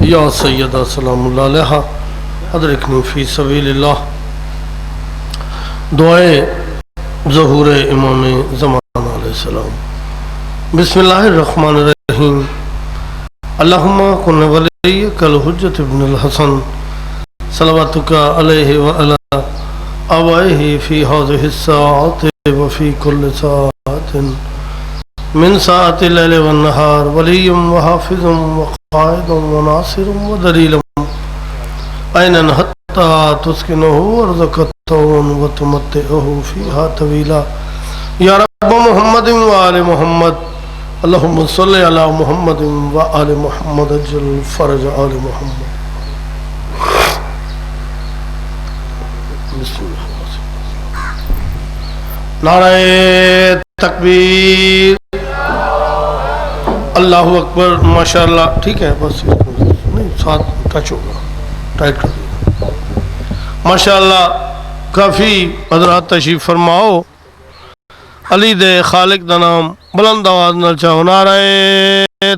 یا سیدہ سلام اللہ علیہ ادرکنی فی سبیل اللہ. دعائے ظہور امام زمان علیہ السلام. بسم اللہ الرحمن الرحیم. اللہم کن ولیک الحجت ابن الحسن صلواتک علیہ وعلا آبائہ فی هذه الساعة وفی کل ساعة من ساعة اللیل والنہار ولی وحافظ وقائد وناصر ودلیل عینا حتی تسکنہ ورزقتہ وتمتعہ فیہا طویلا. یا رب محمد وآل محمد اللہم صلی علی محمد وآل محمد اجل فرج آل محمد. بسم اللہ. نعرہ تکبیر. اللہ اکبر. ماشاءاللہ. ٹھیک ہے بس نہیں ساتھ ٹچ ہوگا ٹائٹ کر دیا. ماشاءاللہ کافی حضرات تشریف فرماؤ. علی دے خالق دا نام بلند آواز نال چاہو. نعرہ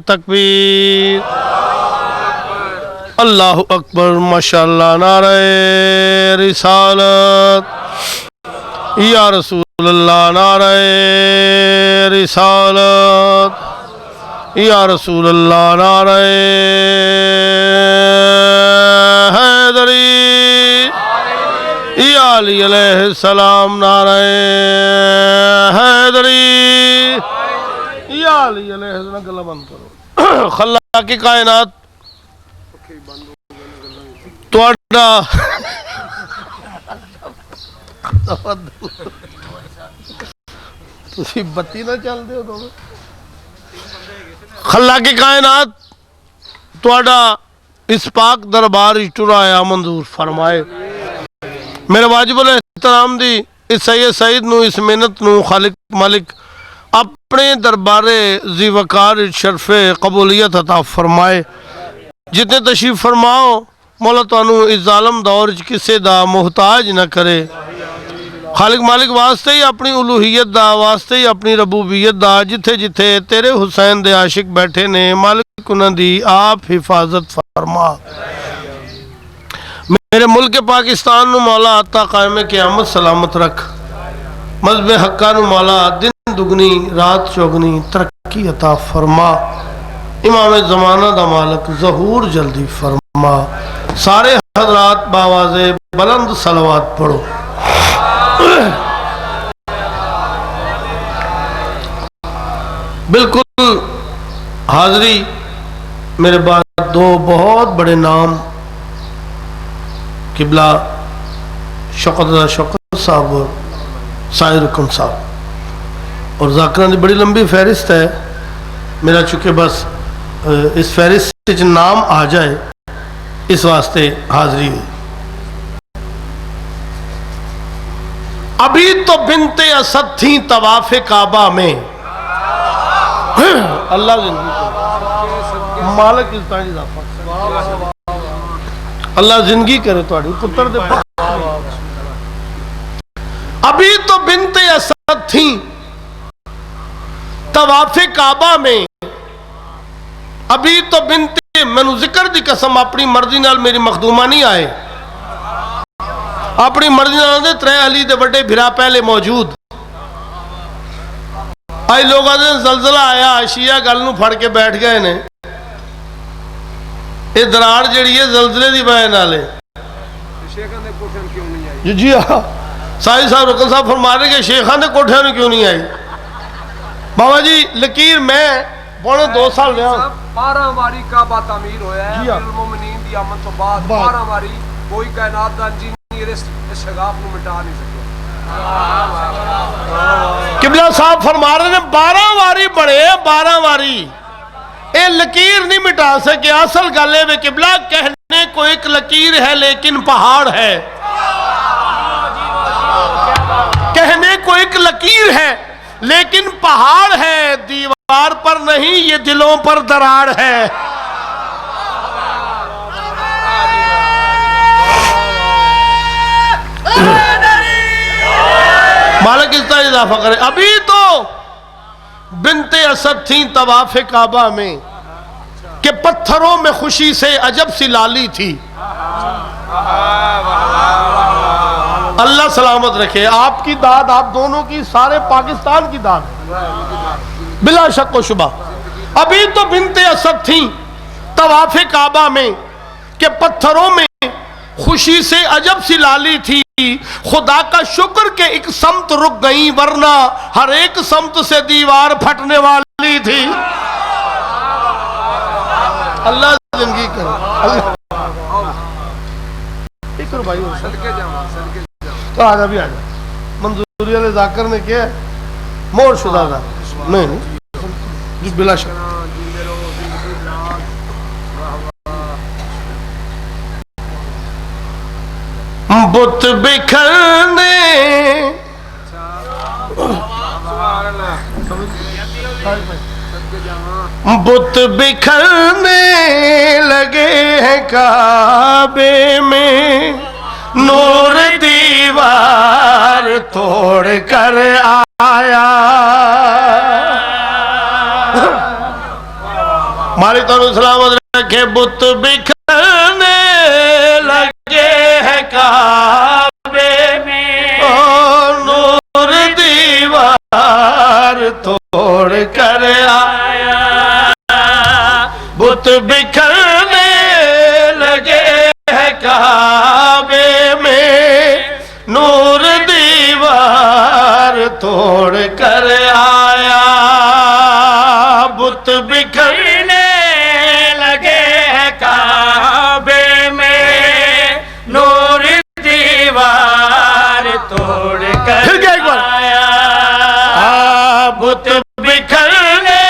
تکبیر. اللہ اکبر. ماشاءاللہ. نعرہ رسالت. یا رسول اللہ. نعرہ رسالت. یا رسول اللہ. نعرہ حیدری. یا علی علیہ السلام. نعرہ حیدری. یا علی علیہ السلام. گلہ بند کرو. خلاق کائنات توڑا تسی بتی نہ چل دے ہو. خلاق کائنات توڑا اس پاک دربار ٹرایا منظور فرمائے. میرے واجب الاحترام دی اس سید سعید نو اس محنت نو خالق مالک اپنے دربارے ذی وقار شرف قبولیت عطا فرمائے. جتنے تشریف فرماؤ مولا تانوں اس ظالم دور کسے دا محتاج نہ کرے. خالق مالک واسطے ہی اپنی الوہیت دا واسطے ہی اپنی ربوبیت دا جتھے جتھے تیرے حسین دے عاشق بیٹھے نے مالک انہاں دی آپ حفاظت فرما. میرے ملک پاکستان نو مولا عطا قائم قیامت سلامت رکھ. مذہب حقہ نو مولا دن دگنی رات چوگنی ترقی عطا فرما. امام زمانہ دا مالک ظہور جلدی فرما. سارے حضرات باواز بلند صلوات پڑھو. بالکل حاضری میرے بعد دو بہت بڑے نام قبلہ شوکت صاحب اور سائر رکن صاحب اور ذاکران دی بڑی لمبی فہرست ہے. میرا چونکہ بس اس فہرست سے نام آ جائے اس واسطے حاضری ہوئی. ابھی تو بنت اسد تھیں طواف کعبہ میں. اللہ زندگی مالک اللہ زندگی کرے تھوڑی پتر دے. ابھی تو بنت اسد تھیں طواف کعبہ میں. ابھی تو بنت مینوں ذکر دی قسم اپنی مرضی نال میری مخدومہ نہیں آئے. اپنی مرضی نال دے ترے علی دے بڑے بھرا پہلے موجود. آئی لوگ آدھے زلزلہ آیا شیعہ گل نو پھڑ کے بیٹھ گئے نے. یہ دراڑ جڑی ہے زلزلے دی وجہ نال ہے. جی ہاں سائی صاحب رکن صاحب فرما رہے کہ شیخان دے کوٹھے نو کیوں نہیں آئی. بابا جی لکیر میں پونے 2 سال رہا. 12 واری کعبہ تعمیر ہویا ہے. المومنین دی آمد تو بعد 12 واری کوئی کائنات دا انجینئر اس شگاف کو مٹا نہیں سکتا. قبلہ صاحب فرما رہے ہیں 12 واری بڑے 12 واری اے لکیر نہیں مٹا سکے. اصل گلے میں قبلہ کہنے کو ایک لکیر ہے لیکن پہاڑ ہے. کہنے کو ایک لکیر ہے لیکن پہاڑ ہے. دیوار پر نہیں یہ دلوں پر دراڑ ہے. مالک اس طرح اضافہ کرے. ابھی تو بنت اسد تھیں طواف کعبہ میں. کہ پتھروں میں خوشی سے عجب سی لالی تھی. اللہ سلامت رکھے. آپ کی داد، آپ دونوں کی، سارے پاکستان کی داد بلا شک و شبہ. ابھی تو بنت اسد تھیں طواف کعبہ میں کہ پتھروں میں خوشی سے عجب سی لالی تھی. خدا کا شکر کہ ایک سمت رک گئی، ورنہ ہر ایک سمت سے دیوار پھٹنے والی تھی. اللہ زندگی کرے. فکر بھائی تو آجا بھی آجا. منظوری علی ذاکر نے کیا ہے؟ مور شدہ تھا. نہیں بلا شک. بت بکھرنے بت بکھرنے لگے ہیں کعبے میں، نور دیوار توڑ کر آیا. مالک تو سلامت رکھے. بت بکھرنے لگے ہیں کعبے میں، نور دیوار توڑ کر آیا. بت بکھرنے لگے ہیں کعبے میں، نور دیوار توڑ کر آیا. بت بکھرنے لگے ہیں کعبے میں، نور دیوار توڑ کر آیا. بت بکھرنے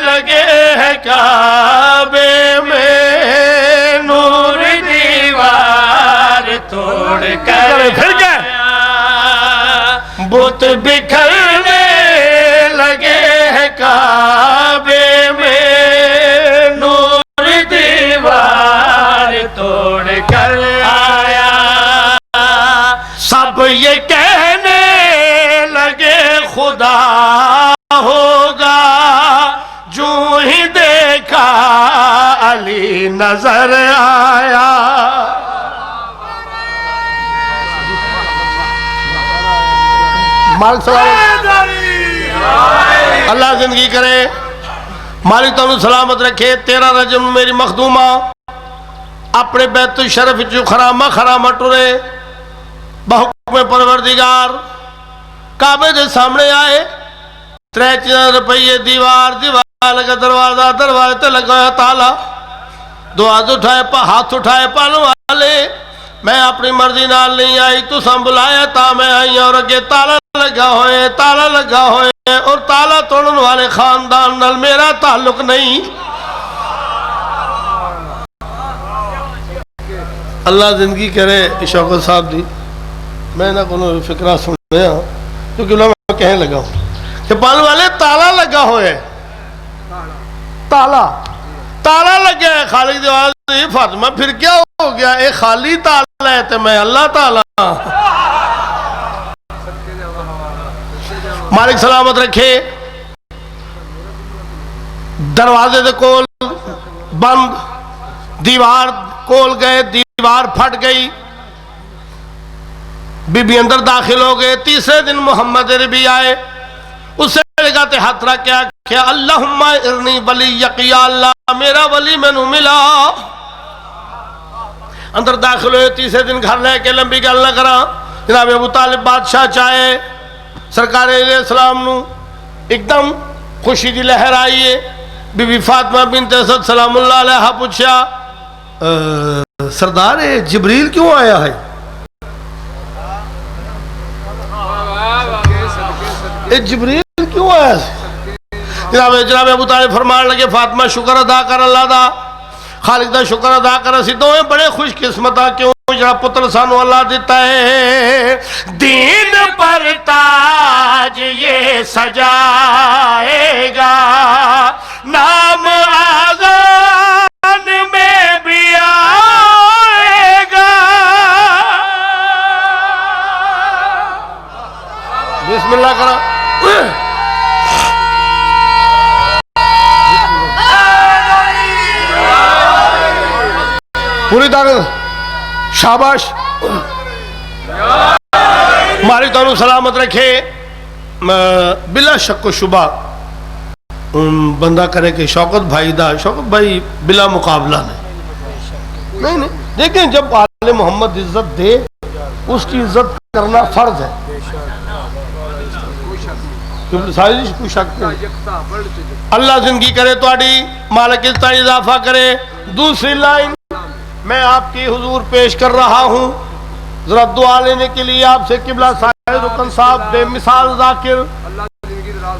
لگے ہیں کعبے میں، نور دیوار توڑ کر آیا. بت بکھرنے لگے ہیں کعبے میں، نور دیوار توڑ کر آیا. سب یہ کہنے لگے خدا ہوگا، جو ہی دیکھا علی نظر آیا. مالک اللہ زندگی کرے. مالک تو سلامت رکھے. 13 رجب میری مخدومہ اپنے بیت الشرف جو خرامہ ٹرے بحکم پروردگار کعبے دے سامنے آئے. 3 روپیے دیوار لگا دروازے تے لگا تالا. دعا اٹھائے ہاتھ اٹھائے پالوں والے. میں اپنی مرضی نال نہیں آئی، تو بلایا تا میں آئی. اور اگے تالا لگا ہوئے اور تالا توڑن والے خاندان نال میرا تعلق نہیں. اللہ زندگی کرے. شوکت صاحب دی میں نہ کو فکرہ سنیا کیونکہ میں کہنے لگا ہوں کہ پالنے والے تالا لگا ہوئے. تالا لگا ہے. خالق دی آواز دی فاطمہ پھر کیا ہو گیا؟ اے خالی تالا ہے تے میں اللہ تعالی. مالک سلامت رکھے. دروازے دے کول بند، دیوار کول گئے، دیوار پھٹ گئی. بی بی اندر داخل ہو گئے. 3 دن محمد عربی آئے. اسے لگا تے ہاتھ رکھ کے آکھیا اللہم ارنی ولیک یا اللہ، میرا ولی میں نو ملا. اندر داخل ہوئے. 3 دن گھر لے کے لمبی گل نہ کرا. جناب ابو طالب بادشاہ چاہے سرکار علیہ السلام نو ایک دم خوشی دی لہر آئیے. بی بی فاطمہ بنت اسد سلام اللہ علیہ پوچھا سردار جبریل کیوں آیا ہے؟ جبریل کیوں آیا ہے؟ جناب ابو طالب فرمان لگے فاطمہ شکر ادا کر اللہ دا، خالق دا شکر ادا کر. اسی دوئے بڑے خوش قسمت کیوں جڑا پتر سانو اللہ دیتا ہے. دین پر تاج یہ سجائے گا، نام آذان میں بھی آئے گا. بسم اللہ کرا. شاباش مالک تانوں سلامت رکھے بلا شک و شبہ بندہ کرے کہ شوکت بھائی دا شوکت بھائی بلا مقابلہ نہیں دیکھیں جب آل محمد عزت دے اس کی عزت کرنا فرض ہے کوئی شک نہیں اللہ زندگی کرے تواڈی مالک عزت اضافہ کرے دوسری لائن میں آپ کی حضور پیش کر رہا ہوں ذرا دعا لینے کے لیے آپ سے قبلہ ساحر رکن صاحب بے مثال ذاکر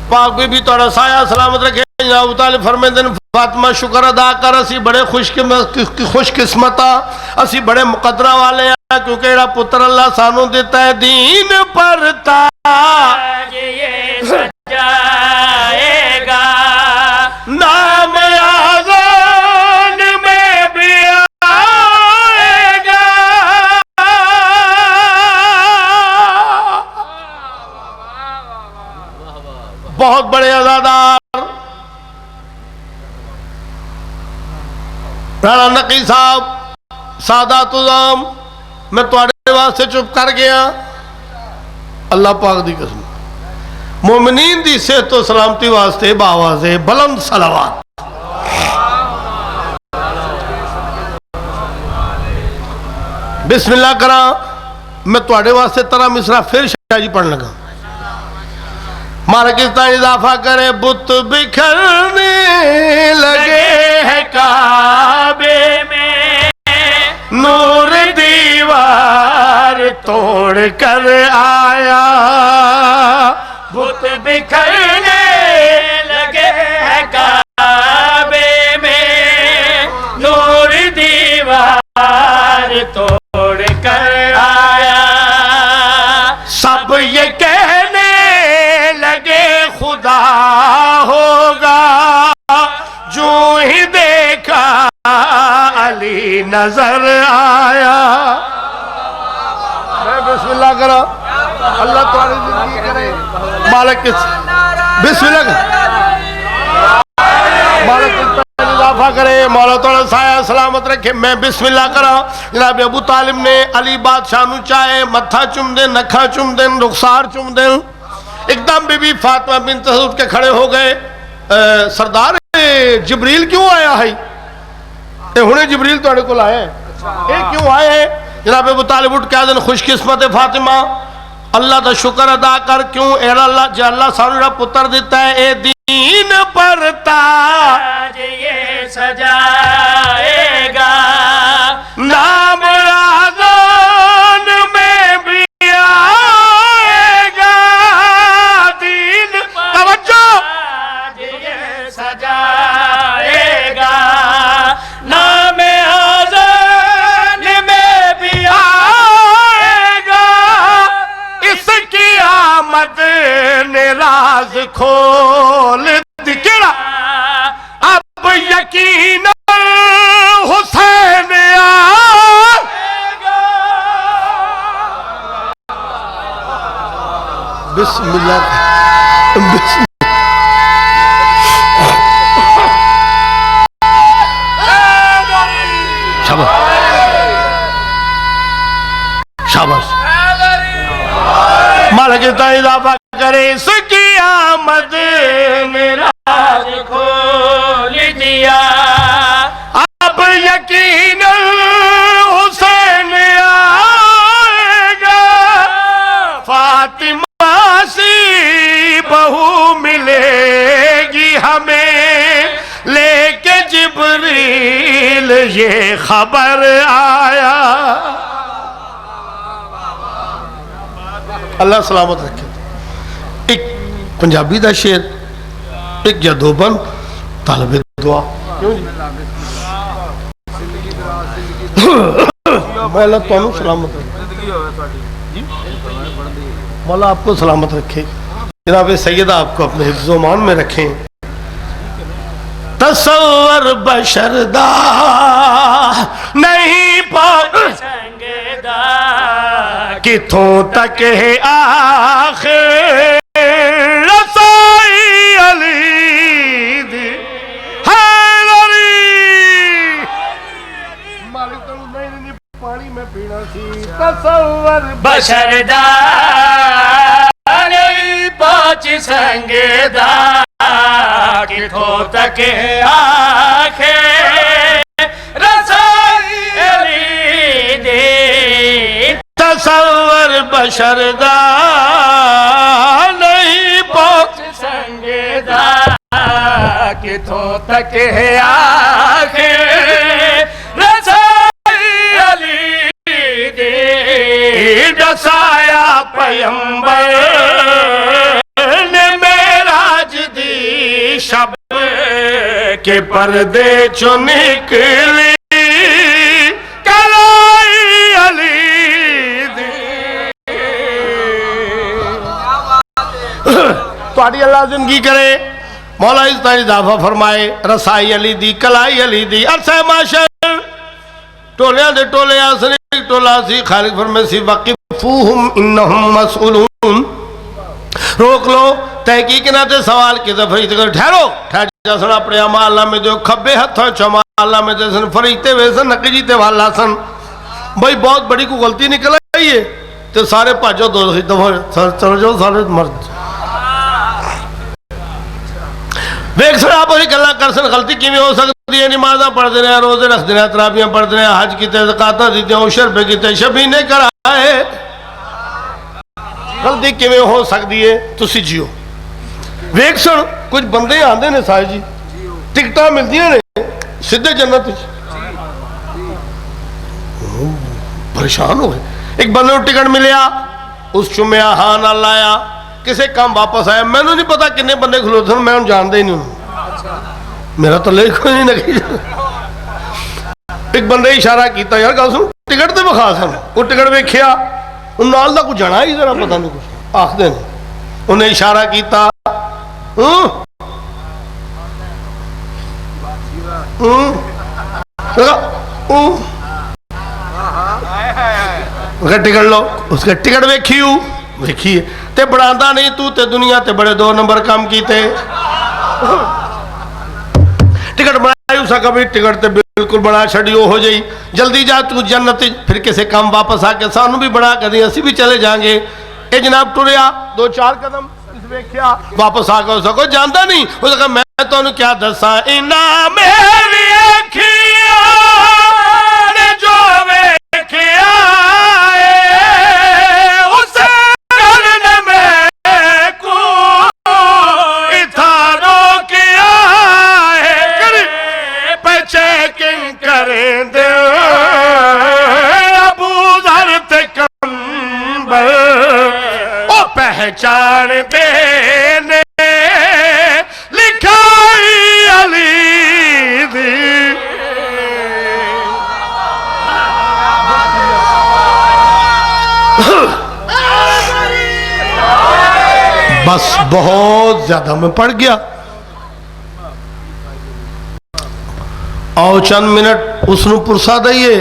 پاک بی بی توڑا سایہ سلامت رکھے جناب ابو طالب فرمائے دن فاطمہ شکر ادا کر اسی بڑے خوش قسمتا اسی بڑے مقدرہ والے ہیں کیونکہ ایڑا پتر اللہ سانو دیتا ہے دین پر تاج یہ سجائے گا نام آزان میں بھی آئے گا بہت بڑے عزادار رانا نقی صاحب سادات عظام میں تواڈے واسطے چپ کر گیا اللہ پاک دی قسم مومنین دی صحت و سلامتی واسطے باواز بلند صلوات بسم اللہ کرا میں تواڈے واسطے ترا مصرع پھر شاہ جی پڑھ لگا مارکستہ اضافہ کرے بت بکھرنے لگے ہے کعبے میں نور دیوار توڑ کر آیا بت بکھرنے لگے ہے کعبے میں نور دیوار توڑ کر آیا سب یہ کہنے لگے خدا ہوگا جو ہی دیکھا علی نظر آیا میں بسم اللہ کرا اللہ تعالی زندگی کرے مالک بسم اللہ مالک اضافہ کرے مولا تعالی سایہ سلامت رکھے میں بسم اللہ کرا جناب ابو طالب نے علی بادشاہ نو چاہے متھا چم دیں نکھا چم دیں رخسار چم دیں ایک دم بی بی فاطمہ بنت حضور کے کھڑے ہو گئے سردار جبریل کیوں آیا ہے انہیں جبریل تو اڑے کو لائے ہیں کیوں آئے ہیں جناب ابو طالب اٹھ کے آدھن خوش قسمت فاطمہ اللہ تا شکر ادا کر کیوں اے اللہ جا اللہ سارا پتر دیتا ہے اے دین پر تاج یہ سجائے گا نام آزان میں بھی آئے گا دین توجہ یہ سجائے گا نام آزان میں بھی آئے گا اس کی آمد نے راز کھول دکھڑا اب یقین حسین آئے گا بسم اللہ بسم شاباش مالک تا اضافہ کرے اس کی آمد نے راز کھول دیا اب یقین حسین آئے گا فاطمہ سی بہو ملے گی ہمیں لے کے جبریل یہ خبر آیا اللہ سلامت رکھے ایک پنجابی دا شعر ایک جدوبن طالب دعا کیوں جی میں اللہ تعالیٰ سلامت رکھے مولا آپ کو سلامت رکھے جناب سیدہ آپ کو اپنے حفظ و امان میں رکھیں تصور بشر دا نہیں پہنچ کتھوں تک ہے آخر رسائی علی دی حیدری مالک بشر دا نہیں پہنچ سنگدا کتھوں تک آخے رسائی علی دی تصور بشر دا نہیں پہنچ سنگدا کتھوں تک آخے رسائی علی دی دسایا پیمبر نے معراج دی شب کے پردے چو نکلی کلائی علی دی تواڈی اللہ زندگی کرے مولا اس طرح اضافہ فرمائے رسائی علی دی کلائی علی دی عرصہ معاشر ٹولیاں دے ٹولے آسنی ٹولا سی خالق فرمائے سی وقفوہم انہم مسئولون روک لو تحقیق نہ تے سوال کی فرشتے کر ٹھہرو ٹھہر جا سن اپنے عمال نامے دے کھبے ہتھوں چ عمال نامے دے سن فرشتے ویسن نقجی تے والا سن بھئی بہت بڑی کو غلطی نکل آئی ہے تے سارے پاجو دو دفعہ چلو جو سارے مرد ویک سن آپ ہوئی گلہ کر سن غلطی کیویں ہو سکتی ہے نمازاں پڑھ دینے ہیں روزے رکھ دینے ہیں تراویحاں پڑھ دینے ہیں حج کیتے زکاتاں دیتے ہیں عشر پہ کیتے شبینے کرائے غلطی کیویں ہو سکتی ہے تسی جیو ویک سن کچھ بندے آندے نے سائے جی ٹکٹاں ملدیاں نے سدھے جنت پریشان ہو گئے ایک بندے کو ٹکٹ ملیا اس چمیا ہاں نہ لایا کسے کام واپس آیا میں نے نہیں پتا کنے بندے کھلوتے ہیں میں انہوں جاندے ہی نہیں ہوں میرا تو لے کوئی نہیں لگی ایک بندے اشارہ کیتا یار کہا سن ٹکٹ تے بخا سن وہ ٹکٹ بیکھیا ان نال دا کچھ جانا ہی ذرا پتہ نہیں کچھ آخ دے نہیں انہیں اشارہ کیتا ٹکٹ لو اس کے ٹکٹ بیکھیو دیکھیے تے بڑھاندہ نہیں تو تے دنیا تے بڑے 2 نمبر کام کیتے ٹکٹ بڑھائی اسا کبھی ٹکٹ تے بالکل بڑھا چھڑیو ہو جائی جلدی جا تو جنت پھر کسے کام واپس آ کے سانو بھی بڑھا کر دیں اسی بھی چلے جائیں گے اے جناب ٹریا 2-4 قدم اس ویکھیا واپس آ کے اسا کو جانتا نہیں اسا کہا میں تو انہوں کیا دساں اینا میری اکھیاں نے جو ویکھیا پہچان دینے لکھائی علی دی بس بہت زیادہ میں پڑھ گیا آؤ چند منٹ اس نو پرسا دئیے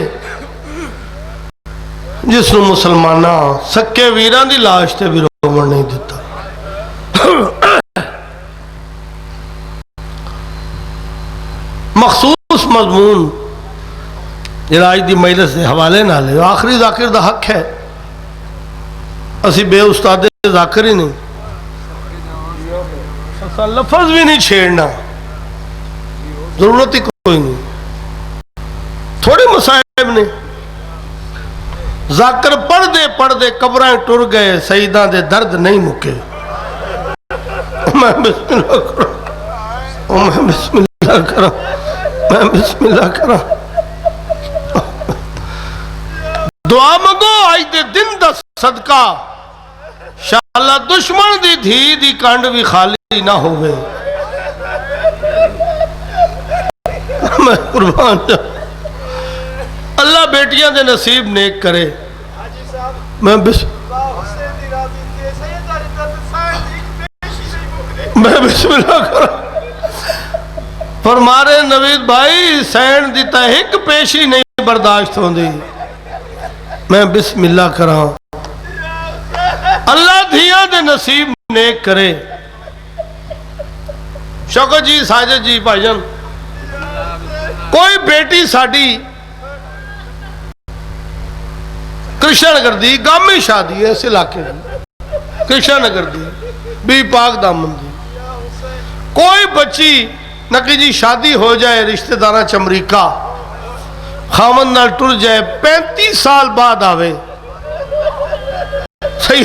جس نو مسلمانہ سکے ویران دی لاش تے بھی رومن نہیں دیتا مخصوص مضمون جراج دی مجلس سے حوالے نہ لے آخری ذاکر دا حق ہے اسی بے استاد ذاکر ہی نہیں لفظ بھی نہیں چھیڑنا ضرورت ہی کوئی نہیں تھوڑے مسائب نے ذاکر پڑھ دے قبریں ٹر گئے سیداں دے درد نہیں مکے میں بسم اللہ کروں میں بسم اللہ کروں میں بسم اللہ کروں دعا منگو آج دے دن دا صدقہ شاءاللہ دشمن دی دھی دی کانڈ بھی خالی نہ ہوئے میں قربان جا اللہ بیٹیاں دے نصیب نیک کرے میں بسم اللہ کروں فرمارے نوید بھائی سین دیتا ایک پیشی نہیں برداشت ہوں دی میں بسم اللہ کراں اللہ دھیاں دے نصیب نیک کرے شوکت جی ساجد جی بھائی جان کوئی بیٹی ساڑی کرشنا نگر دی گامی شادی ہے اس علاقے دی کرشنا نگر دی بی پاک دامن دی کوئی بچی نکی جی شادی ہو جائے رشتہ دارہ چمریکہ خامن نال ٹر جائے 35 سال بعد آوے صحیح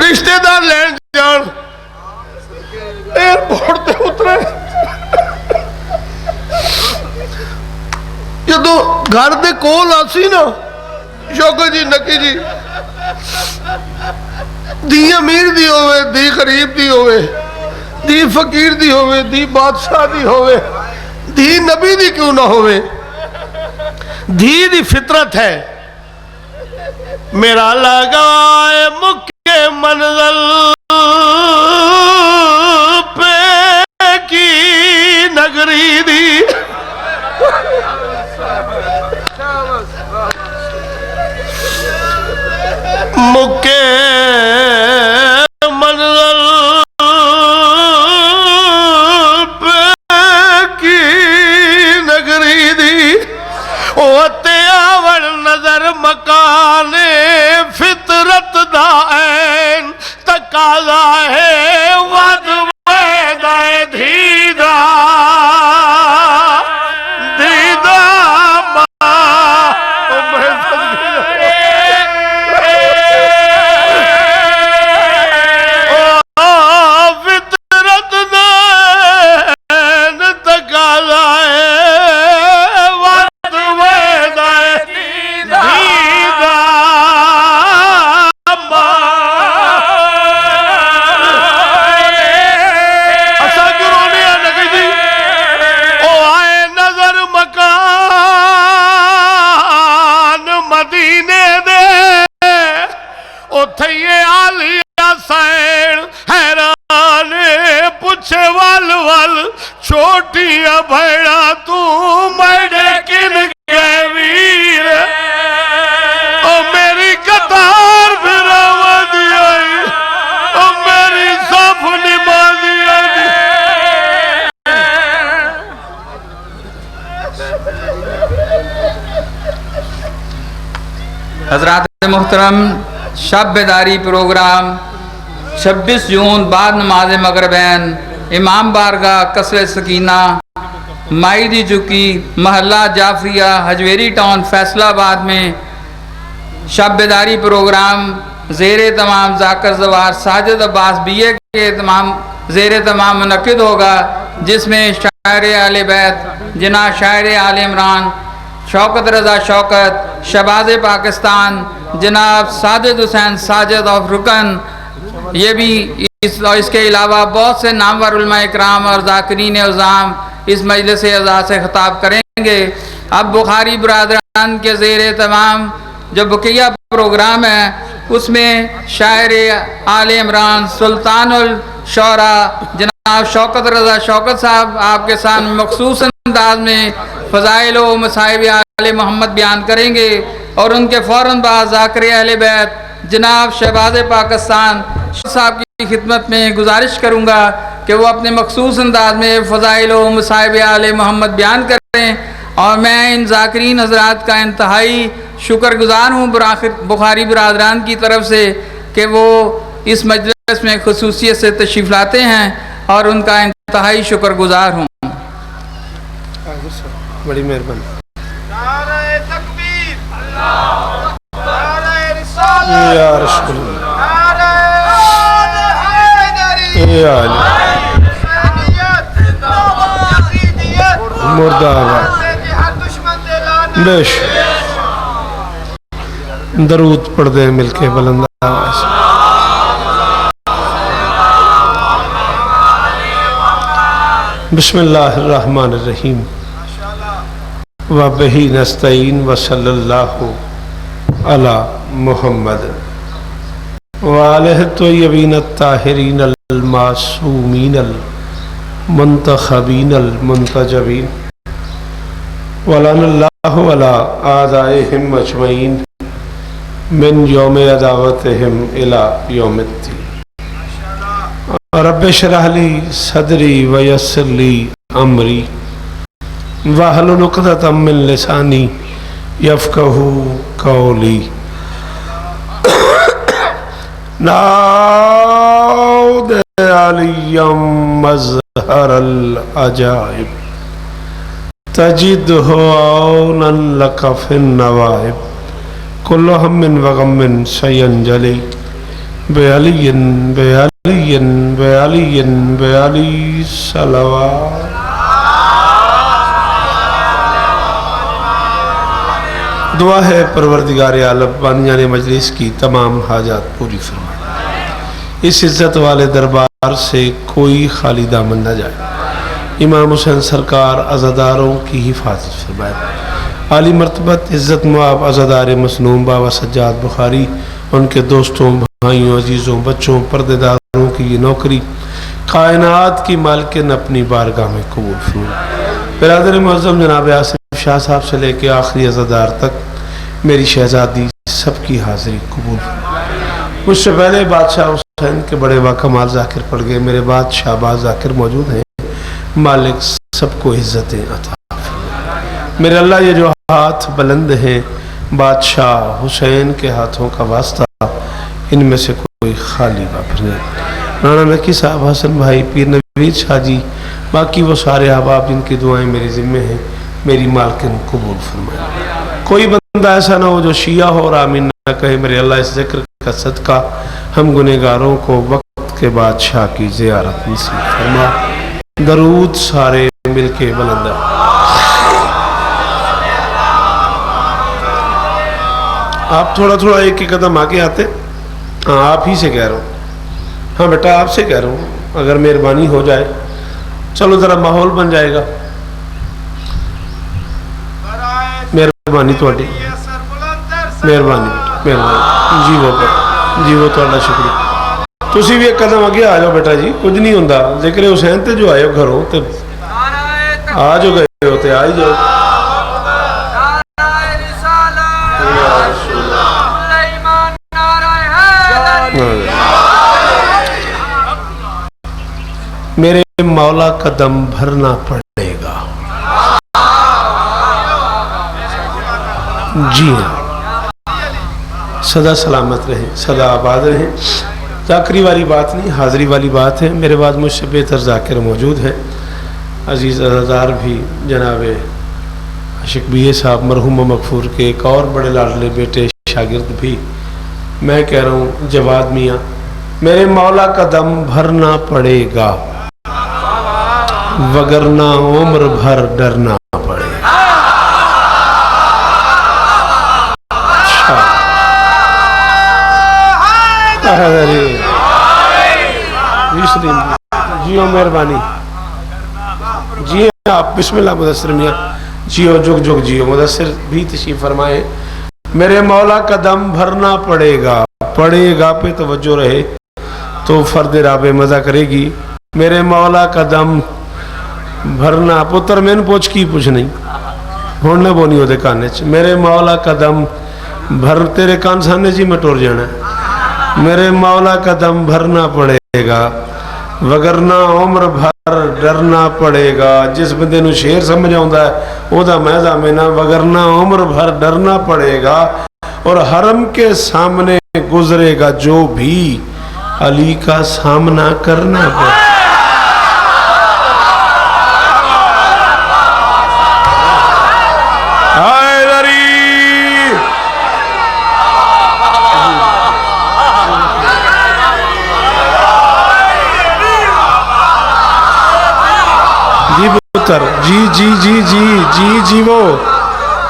رشتہ دار لین جان ایئرپورٹ تے اترے جدو گھر دے کول آسی نا شوکر جی نکی جی دی امیر دی ہوئے دی غریب دی ہوئے دی فقیر دی ہوئے دی بادشاہ دی ہوئے دی نبی دی کیوں نہ ہوئے دی فطرت ہے میرا لگائے مکے منزل پہ کی نگری دی مکے منزل پہ کی نگری دی ہوتے آور نظر مکان فطرت دا این تقاضا ہے ود ویدہ دھیدہ دیدہ فطرت دا این تقاضا ہے ود ویدہ دیدہ تھئیے آلیا سین حیران پوچھے وال وال چھوٹیا بھیڑا تو میڈے کن کے ویر او میری قطار پھر آوازی آئی او میری صف نمازی آئی حضرات محترم شب بیداری پروگرام 26 جون بعد نماز مغربین امام بارگاہ قصر سکینہ مائی دی چکی محلہ جعفریہ حجویری ٹاؤن فیصلہ آباد میں شب بیداری پروگرام زیر تمام ذاکر زوار ساجد عباس بی اے کے زیر تمام منعقد ہوگا جس میں شاعر آل بیت جناب شاعر آل عمران شوکت رضا شوکت شہباز پاکستان جناب ساجد حسین ساجد آف رکن یہ بھی اس کے علاوہ بہت سے نامور علماء اکرام اور ذاکرین عظام اس مجلس اعزاز سے خطاب کریں گے. اب بخاری برادران کے زیر تمام جو بقیہ پروگرام ہے اس میں شاعر آل عمران سلطان الشعراء جناب شوکت رضا شوکت صاحب آپ کے سامنے مخصوص انداز میں فضائل و مصائب آل محمد بیان کریں گے اور ان کے فوراً بعد ذاکر اہل بیت جناب شہباز پاکستان صاحب کی خدمت میں گزارش کروں گا کہ وہ اپنے مخصوص انداز میں فضائل و مصائب آل محمد بیان کریں اور میں ان ذاکرین حضرات کا انتہائی شکر گزار ہوں بخاری برادران کی طرف سے کہ وہ اس مجلس میں خصوصیت سے تشریف لاتے ہیں اور ان کا انتہائی شکر گزار ہوں. بڑی مہربانی. یا رسول اللہ مردہ آباد بیش درود پڑھ دیں مل کے بلند آواز. بسم اللہ الرحمن الرحیم وَبِهِ نَسْتَعِينُ وَصَلَّى اللَّهُ عَلَى مُحَمَّدٍ وَآلِهِ الطَّيِّبِينَ الطَّاهِرِينَ الْمَعْصُومِينَ الْمُنْتَخَبِينَ الْمُنْتَجَبِينَ وَلَعْنَ اللَّهُ عَلَى أَعْدَائِهِمْ أَجْمَعِينَ من یوم عداوتہم الی یوم الدین رب اشرح لی صدری ویسر لی امری واحلل عقدۃ من لسانی یفقہوا قولی نعود علی مظہر العجائب تجدہ عونا لک فی النوائب کل ہم وغم سینجلی بعلی بعلی بعلی بعلی صلوات. دعا ہے پروردگار عالم بانیان مجلس کی تمام حاجات پوری فرمائے. اس عزت والے دربار سے کوئی خالی دامن نہ جائے. امام حسین سرکار عزاداروں کی حفاظت فرمائے. عالی مرتبت عزت مواب عزادار مسنون بابا سجاد بخاری، ان کے دوستوں، بھائیوں، عزیزوں، بچوں، پردے داروں کی یہ نوکری کائنات کی مالکن اپنی بارگاہ میں قبول فرمائے. برادر معظم جناب آصف شاہ صاحب سے لے کے آخری عزادار تک میری شہزادی سب کی حاضری قبول فرمائے. مجھ سے پہلے بادشاہ حسین کے بڑے باکمال ذاکر پڑ گئے، میرے بعد شہباز ذاکر موجود ہیں. مالک سب کو عزتیں عطا فرمائے. میرے اللہ یہ جو ہاتھ بلند ہیں بادشاہ حسین کے ہاتھوں کا واسطہ، ان میں سے کوئی خالی واپس نہیں. رانا نقی صاحب، حسن بھائی، پیر نوید شاہ جی، باقی وہ سارے احباب جن کی دعائیں میری ذمہ ہیں، میری مالکن قبول فرمائے. کوئی بندہ ایسا نہ ہو جو شیعہ ہو اور آمین نہ کہے. میرے اللہ اس ذکر کا صدقہ ہم گنہگاروں کو وقت کے بادشاہ کی زیارت نصیب فرما. درود سارے مل کے بلند. آپ تھوڑا تھوڑا ایک ایک قدم آگے آتے. ہاں آپ ہی سے کہہ رہا ہوں. ہاں بیٹا آپ سے کہہ رہا ہوں، اگر مہربانی ہو جائے. چلو ذرا ماحول بن جائے گا. مہربانی تھوڑی، مہربانی مہربانی. جی وہ پر جی وہ تھوڑا شکریہ. تسی بھی ایک قدم آگے آ جاؤ بیٹا جی، کچھ نہیں ہوندا. ذکر حسین تے جو آئے ہو گھروں تے آ جو گئے ہو تے آ ہی جاؤ. میرے مولا قدم بھرنا پڑے گا. جی ہاں، سدا سلامت رہیں، سدا آباد رہیں. ذاکری والی بات نہیں، حاضری والی بات ہے. میرے بعد مجھ سے بہتر ذاکر موجود ہیں. عزیز عزادار بھی جناب عاشق بی اے صاحب مرحوم مغفور کے ایک اور بڑے لاڈلے بیٹے شاگرد بھی. میں کہہ رہا ہوں جواد میاں، میرے مولا قدم بھرنا پڑے گا وگرنہ عمر بھر ڈرنا پڑے گا. جیو مہربانی. جی آپ بسم اللہ. مدثر میاں جیو، جگ جگ جیو. مدثر بھی تشریف فرمائے. میرے مولا قدم بھرنا پڑے گا. پڑے گا پہ توجہ رہے تو فرد رابع مزہ کرے گی. میرے مولا قدم بھرنا. پتر میں نے پوچھ کی پوچھ نہیں ہونے بونی ہوتے کانے چ. میرے مولا قدم بھر. تیرے کان سانے جی میں ٹور جانا ہے. میرے مولا قدم بھرنا پڑے گا وگرنہ عمر بھر ڈرنا پڑے گا. جس بندے نو شیر سمجھ آؤں ہے او دا میں زامنہ. وگرنہ عمر بھر ڈرنا پڑے گا اور حرم کے سامنے گزرے گا جو بھی علی کا سامنا کرنا پڑے. جی پتر جی جی جی جی جی جیو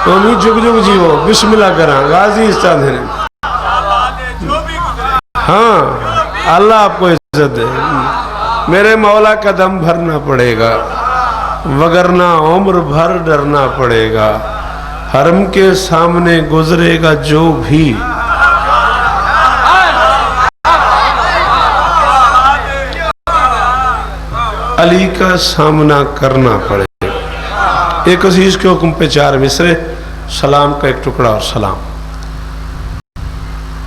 نہیں جگ جگ جیو. بسم اللہ کرا غازی استاد ہے. ہاں اللہ آپ کو عزت دے. میرے مولا قدم بھرنا پڑے گا وگرنہ عمر بھر ڈرنا پڑے گا. حرم کے سامنے گزرے گا جو بھی علی کا سامنا کرنا پڑے گا. ایک عزیز کے حکم پہ 4 مصرے. سلام کا ایک ٹکڑا اور سلام.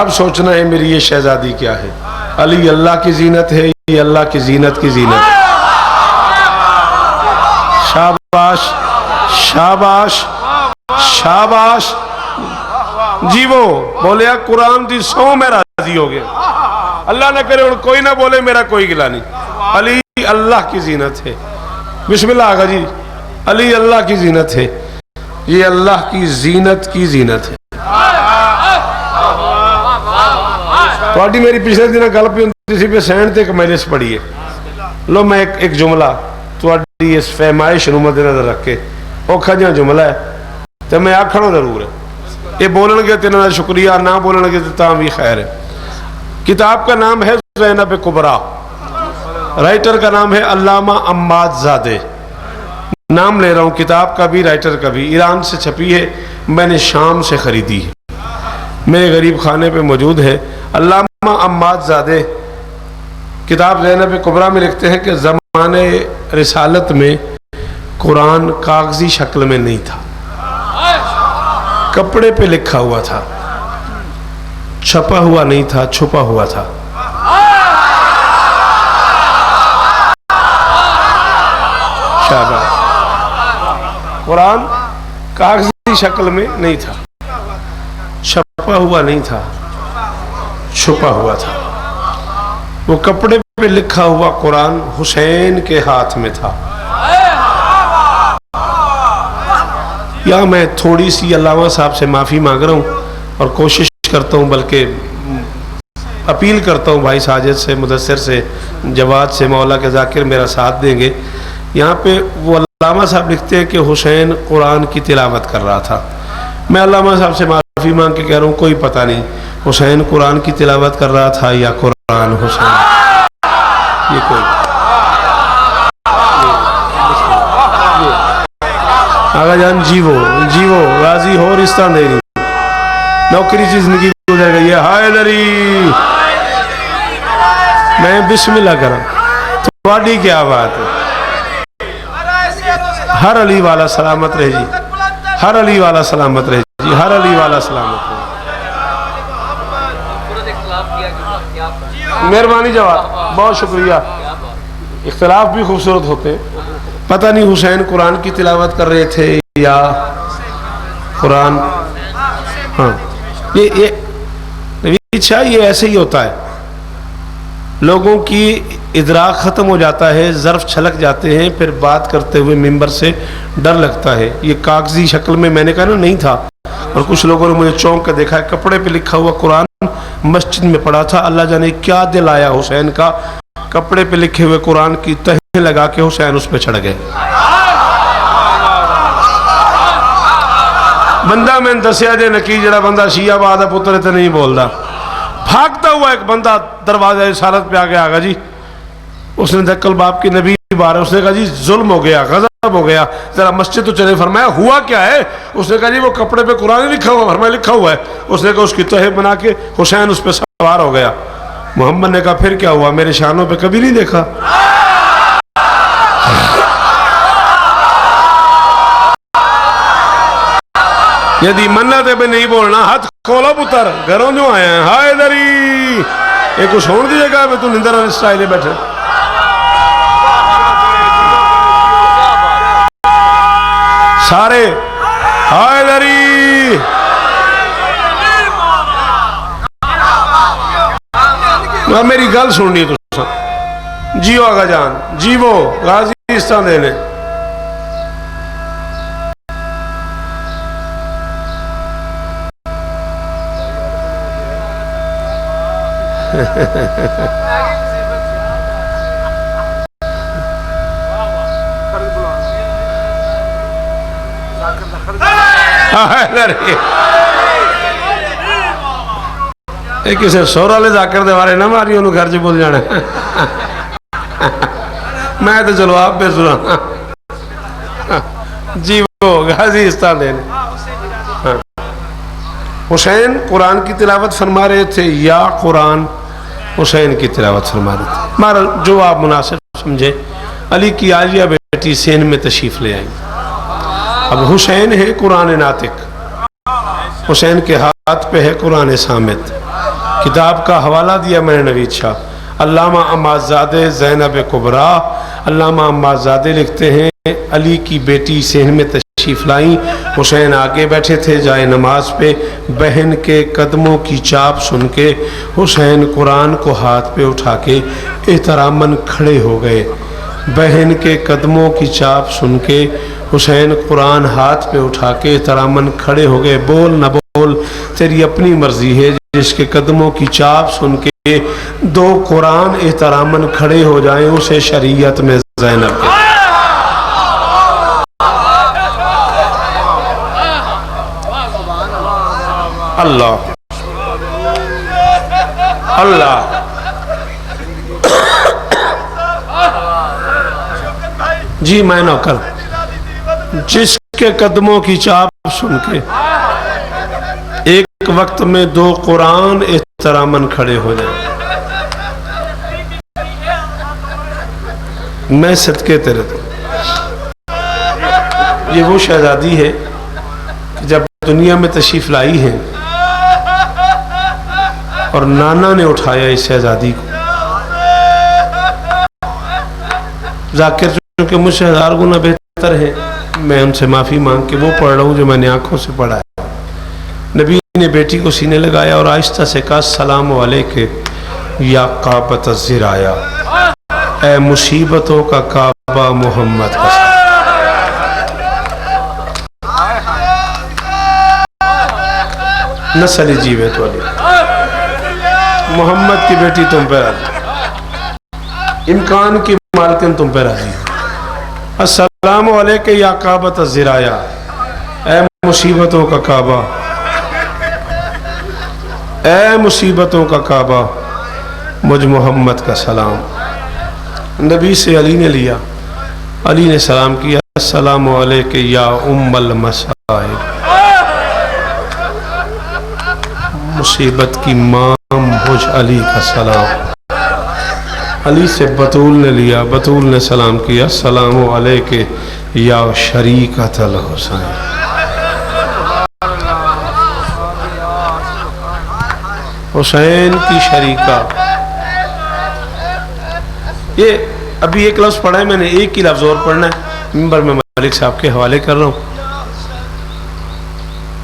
اب سوچنا ہے میری یہ شہزادی کیا ہے. علی اللہ کی زینت ہے, یہ اللہ کی زینت کی زینت ہے. شاباش شاباش شاباش. جی وہ بولے قرآن دی سو میں راضی ہو گیا. اللہ نہ کرے اور کوئی نہ بولے میرا کوئی گلا نہیں. علی اللہ کی زینت ہے. بسم اللہ آقا جی. علی اللہ کی زینت ہے, یہ اللہ کی زینت کی زینت ہے. تھوڑی میری پچھلے دن گل پہ ہوتی سی پہ سینڈ تے ایک مجلس پڑھی ہے. لو میں ایک جملہ تھوڑی اس فہمائش نو مد نظر رکھ کے اوکھا جہاں جملہ ہے تو میں آکھنا ضرور ہے. یہ بولن گے تینوں شکریہ, نہ بولن گے تاں بھی خیر ہے. کتاب کا نام ہے زینب کبریٰ, رائٹر کا نام ہے علامہ عماد زادے. نام لے رہا ہوں کتاب کا بھی رائٹر کا بھی. ایران سے چھپی ہے, میں نے شام سے خریدی ہے, میرے غریب خانے پہ موجود ہے. علامہ عماد زادے کتاب زینب کبریٰ میں لکھتے ہیں کہ زمانے رسالت میں قرآن کاغذی شکل میں نہیں تھا, کپڑے پہ لکھا ہوا تھا, چھپا ہوا نہیں تھا, چھپا ہوا تھا. شاباش. قرآن کاغذی شکل میں نہیں تھا, چھپا ہوا نہیں تھا, چھپا ہوا تھا. وہ کپڑے پہ لکھا ہوا قرآن حسین کے ہاتھ میں تھا. یا میں تھوڑی سی علامہ صاحب سے معافی مانگ رہا ہوں اور کوشش کرتا ہوں, بلکہ اپیل کرتا ہوں بھائی ساجد سے, مدثر سے, جواد سے, مولا کے ذاکر میرا ساتھ دیں گے. یہاں پہ وہ علامہ صاحب لکھتے ہیں کہ حسین قرآن کی تلاوت کر رہا تھا. میں علامہ صاحب سے معافی مانگ کے کہہ رہا ہوں کوئی پتہ نہیں حسین قرآن کی تلاوت کر رہا تھا یا قرآن حسین. یہ کوئی آقا جان جیو راضی ہو, رشتہ دے رہی, نوکری چیز زندگی گزر گئی ہے. ہائے دری میں بسم اللہ کروں. تھوڑی کیا بات ہے. ہر علی والا سلامت رہے جی, ہر علی والا سلامت رہے جی, ہر علی والا سلامت رہے. مہربانی جواب, بہت شکریہ. اختلاف بھی خوبصورت ہوتے ہیں. پتہ نہیں حسین قرآن کی تلاوت کر رہے تھے یا قرآن. ہاں یہ ایسے ہی ہوتا ہے, لوگوں کی ادراک ختم ہو جاتا ہے, ظرف چھلک جاتے ہیں, پھر بات کرتے ہوئے ممبر سے ڈر لگتا ہے. یہ کاغذی شکل میں نے کہا نا نہیں تھا, اور کچھ لوگوں نے مجھے چونک کر دیکھا ہے. کپڑے پہ لکھا ہوا قرآن مسجد میں پڑھا تھا. اللہ جانے کیا دل آیا حسین کا, کپڑے پہ لکھے ہوئے قرآن کی تہیں لگا کے حسین اس پہ چڑھ گئے. بندہ میں دسیا دے نکی جڑا بندہ شیعہ بعد پتر تے نہیں بولدا. بھاگتا ہوا ایک بندہ دروازہ رسالت پہ آ گیا. آگا جی اس نے دکل باپ کی نبی بارے, اس نے کہا جی ظلم ہو گیا, غضب ہو گیا, ذرا مسجد تو چلے. فرمایا ہوا کیا ہے؟ اس نے کہا جی وہ کپڑے پہ قرآن لکھا ہوا. فرمایا لکھا ہوا ہے. اس نے کہا اس کی تہہ بنا کے حسین اس پہ سوار ہو گیا. محمد نے کہا پھر کیا ہوا, میرے شانوں پہ کبھی نہیں دیکھا. یدی منت پہ نہیں بولنا, ہاتھ کھولا پتر, گھروں جو آئے ہیں. ہائے دری یہ کچھ ہون دی جگہ پہ تو نندر والے سٹائلے بیٹھے. سارے ہائے دری. میری گل سننی ہے تو جیو آگا جان, جیو غازی اس طرح دینے. کسی سور والے ذاکر دے بارے نہ ماری, انہوں گھر چ بول جانا. میں تو چلو آپ پہ سنا. جی وہ غازی اس طرح دینے. حسین قرآن کی تلاوت فرما رہے تھے یا قرآن حسین کی تلاوت فرما رہے تھے؟ مہارا جو آپ مناسب سمجھے. علی کی عالیہ بیٹی سین میں تشریف لے آئی. اب حسین ہے قرآن ناطق, حسین کے ہاتھ پہ ہے قرآن صامت. کتاب کا حوالہ دیا میں نے نوید شاہ. علامہ عمازادے زینب کبریٰ. علامہ عمازادے لکھتے ہیں علی کی بیٹی صحن میں تشریف لائیں. حسین آگے بیٹھے تھے جائے نماز پہ. بہن کے قدموں کی چاپ سن کے حسین قرآن کو ہاتھ پہ اٹھا کے احتراماً کھڑے ہو گئے. بہن کے قدموں کی چاپ سن کے حسین قرآن ہاتھ پہ اٹھا کے احتراماً کھڑے ہو گئے. بول نہ بول تیری اپنی مرضی ہے. جس کے قدموں کی چاپ سن کے دو قرآن احتراماً کھڑے ہو جائیں اسے شریعت میں زینب کے. اللہ اللہ. جی میں نوکر. جس کے قدموں کی چاپ سن کے ایک وقت میں دو قرآن احتراماً کھڑے ہو جائیں. میں صدقے تیرے تو. یہ وہ شہزادی ہے کہ جب دنیا میں تشریف لائی ہے اور نانا نے اٹھایا اس شہزادی کو. ذاکر چونکہ مجھ سے 1000 گنا بہتر ہے میں ان سے معافی مانگ کے وہ پڑھ رہا ہوں جو میں نے آنکھوں سے پڑھا ہے. نبی نے بیٹی کو سینے لگایا اور آہستہ سے کہا السلام علیکہ یا کعبۃ الزرایا. اے مصیبتوں کا کعبہ محمد کا. نسل جیوت والی محمد کی بیٹی تم پہ راضی. امکان کی مالکن تم پہ راضی. السلام علیکہ یا کعبۃ الزرایا. اے مصیبتوں کا کعبہ. اے مصیبتوں کا کعبہ مجھ محمد کا سلام. نبی سے علی نے لیا. علی نے سلام کیا السلام علیکہ یا ام المصائب. مصیبت کی ماں مجھ علی کا سلام. علی سے بطول نے لیا. بطول نے سلام کیا السلام علیکہ یا شریکۃ الحسین. حسین کی شریکہ. یہ ابھی ایک لفظ پڑھا ہے میں نے, ایک ہی لفظ اور پڑھنا ہے. ممبر میں مالک صاحب کے حوالے کر رہا ہوں.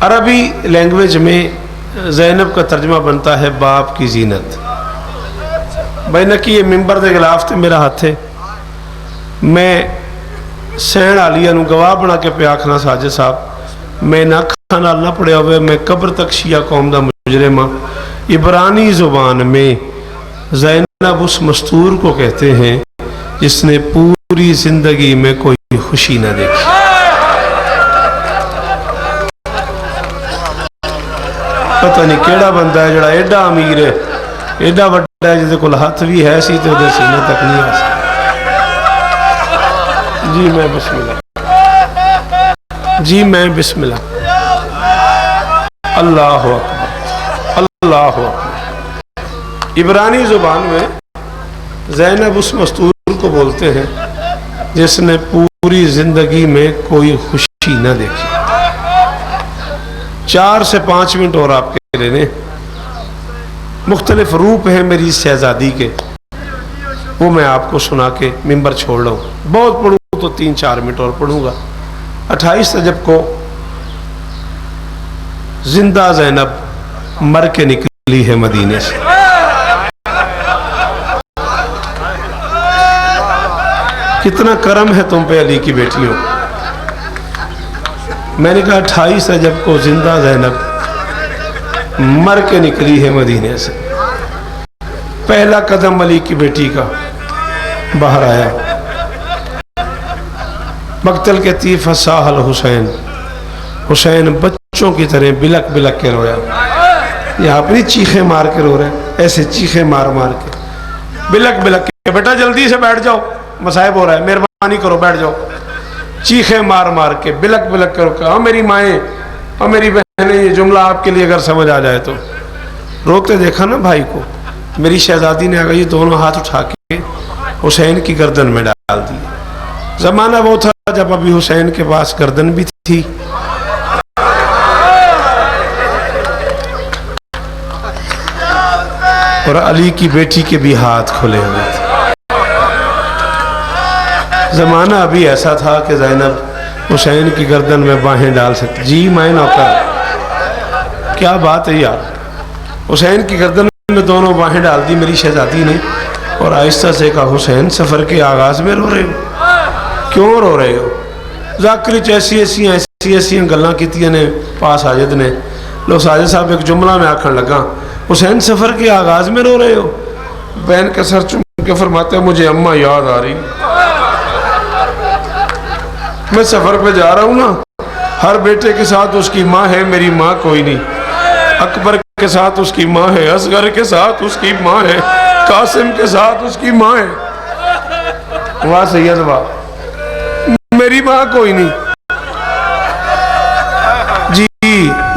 عربی لینگویج میں زینب کا ترجمہ بنتا ہے باپ کی زینت. بھائی نہ کہ یہ ممبر دے خلاف تے میرا ہاتھ ہے. میں سین عالیہ نو گواہ بنا کے پہ آکھنا ساجد صاحب میں نہ کھانا نہ پڑیا ہوئے میں قبر تک شیعہ قوم دا مجرم ہاں. عبرانی زبان میں زینب اس مستور کو کہتے ہیں جس نے پوری زندگی میں کوئی خوشی نہ دیکھی. پتہ نہیں کیڑا بندہ ہے جڑا ایڈا امیر ہے ایڈا وڈا ہے جس کو ہاتھ بھی ہے سی تو سینے تک نہیں آ سکتا. جی میں بسم اللہ. جی میں بسم اللہ. اللہ اکبر اللہ اکبر. عبرانی زبان میں زینب اس مستور کو بولتے ہیں جس نے پوری زندگی میں کوئی خوشی نہ دیکھی. 4 سے 5 منٹ اور آپ کے لینے. مختلف روپ ہیں میری شہزادی کے, وہ میں آپ کو سنا کے ممبر چھوڑ رہا ہوں. بہت پڑھوں تو 3-4 منٹ اور پڑھوں گا. 28 رجب کو زندہ زینب مر کے نکلی ہے مدینے سے. کتنا کرم ہے تم پہ علی کی بیٹیوں. میں نے کہا 28 رجب کو زندہ زینب مر کے نکلی ہے مدینے سے. پہلا قدم علی کی بیٹی کا باہر آیا. مقتل کے تیر فصاح الحسین. حسین بچوں کی طرح بلک بلک کے رویا. یہ اپنی چیخیں مار کے رو رہے ہیں, ایسے چیخیں مار مار کے بلک بلک کے. بیٹا جلدی سے بیٹھ جاؤ مصائب ہو رہا ہے, مہربانی کرو بیٹھ جاؤ. چیخیں مار مار کے بلک بلک کرو. کہا میری مائیں اور میری بہنیں, یہ جملہ آپ کے لیے اگر سمجھ آ جائے تو. روتے دیکھا نا بھائی کو. میری شہزادی نے آگئی دونوں ہاتھ اٹھا کے حسین کی گردن میں ڈال دی. زمانہ وہ تھا جب ابھی حسین کے پاس گردن بھی تھی. اور علی کی بیٹی کے بھی ہاتھ کھلے ہوئے تھے. زمانہ ابھی ایسا تھا کہ زینب حسین کی گردن میں باہیں ڈال سکتی. جی میں نوکر. کیا بات ہے یار. حسین کی گردن میں دونوں باہیں ڈال دی میری شہزادی نے اور آہستہ سے کہا حسین سفر کے آغاز میں رو رہے ہو؟ کیوں رو رہے ہو؟ ذاکری ایسی گلاں کیتیاں نے پاس ساجد نے. لو ساجد صاحب ایک جملہ میں آکھن لگا حسین سفر کے آغاز میں رو رہے ہو؟ بہن کا سر چوم کے فرماتے ہیں مجھے اماں یاد آ رہی. میں سفر پہ جا رہا ہوں نا, ہر بیٹے کے ساتھ اس کی ماں ہے, میری ماں کوئی نہیں. اکبر کے ساتھ اس کی ماں ہے, اصغر کے ساتھ اس کی ماں ہے, قاسم کے ساتھ اس کی ماں ہے. واہ سید واہ, میری ماں کوئی نہیں.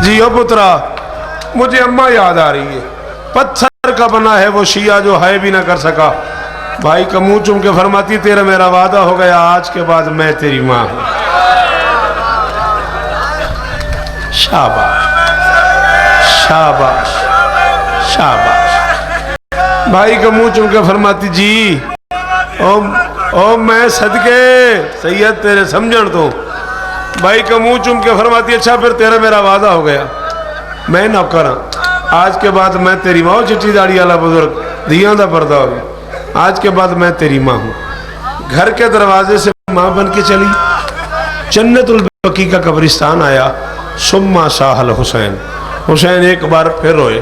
جی او پترا مجھے اماں یاد آ رہی ہے. پتھر کا بنا ہے وہ شیعہ جو ہے بھی نہ کر سکا. بھائی کا منہ چوم کے فرماتی تیرا میرا وعدہ ہو گیا, آج کے بعد میں تیری ماں ہوں. شاباش شاباش شاباش. بھائی کا منہ چوم کے فرماتی جی او میں صدقے سید تیرے سمجھن تو. بھائی کا منہ چوم کے فرماتی اچھا پھر تیرا میرا وعدہ ہو گیا, میں نوکر ہوں, آج کے بعد میں تیری ماں. چٹی داڑھی والا بزرگ دیاں دا پردہ ہو گیا, آج کے بعد میں تیری ماں ہوں. گھر کے دروازے سے ماں بن کے چلی. جنت البقیع کا قبرستان آیا. ثم صاح الحسین. حسین ایک بار پھر روئے,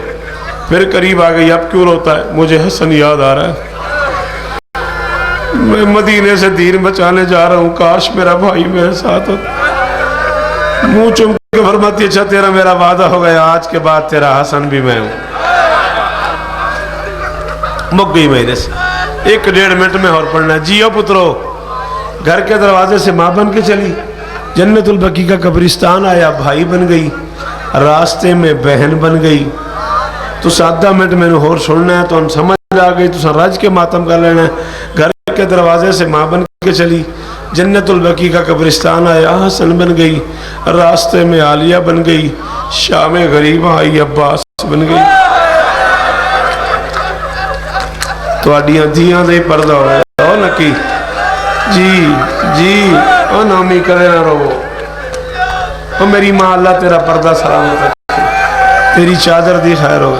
پھر قریب آ گئی. اب کیوں روتا ہے؟ مجھے حسن یاد آ رہا ہے, میں مدینے سے دین بچانے جا رہا ہوں, کاش میرا بھائی میرے ساتھ ہوتا. منہ چوم کے فرماتی اچھا تیرا میرا وعدہ ہو گیا, آج کے بعد تیرا حسن بھی میں ہوں. مک گئی میرے سے. 1-1.5 منٹ میں اور پڑھنا ہے. جی او پترو, گھر کے دروازے سے ماں بن کے چلی. جنت البقیع کا قبرستان آیا, بھائی بن گئی. راستے میں بہن بن گئی. تو 7 منٹ میں نے اور سننا ہے تو ہم سمجھ آ گئی, تو رج کے ماتم کر لینا ہے. گھر کے دروازے سے ماں بن کے چلی. جنت البقیع کا قبرستان آیا, حسن بن گئی. راستے میں عالیہ بن گئی. شام غریب آئی, عباس بن گئی. تو آڈیاں دھیاں دے پردہ ہو رہا ہے. نکی جی او نامی کرے نہ رو. او میری ماں اللہ تیرا پردہ سلامت رکھے, تیری چادر دی خیر ہو.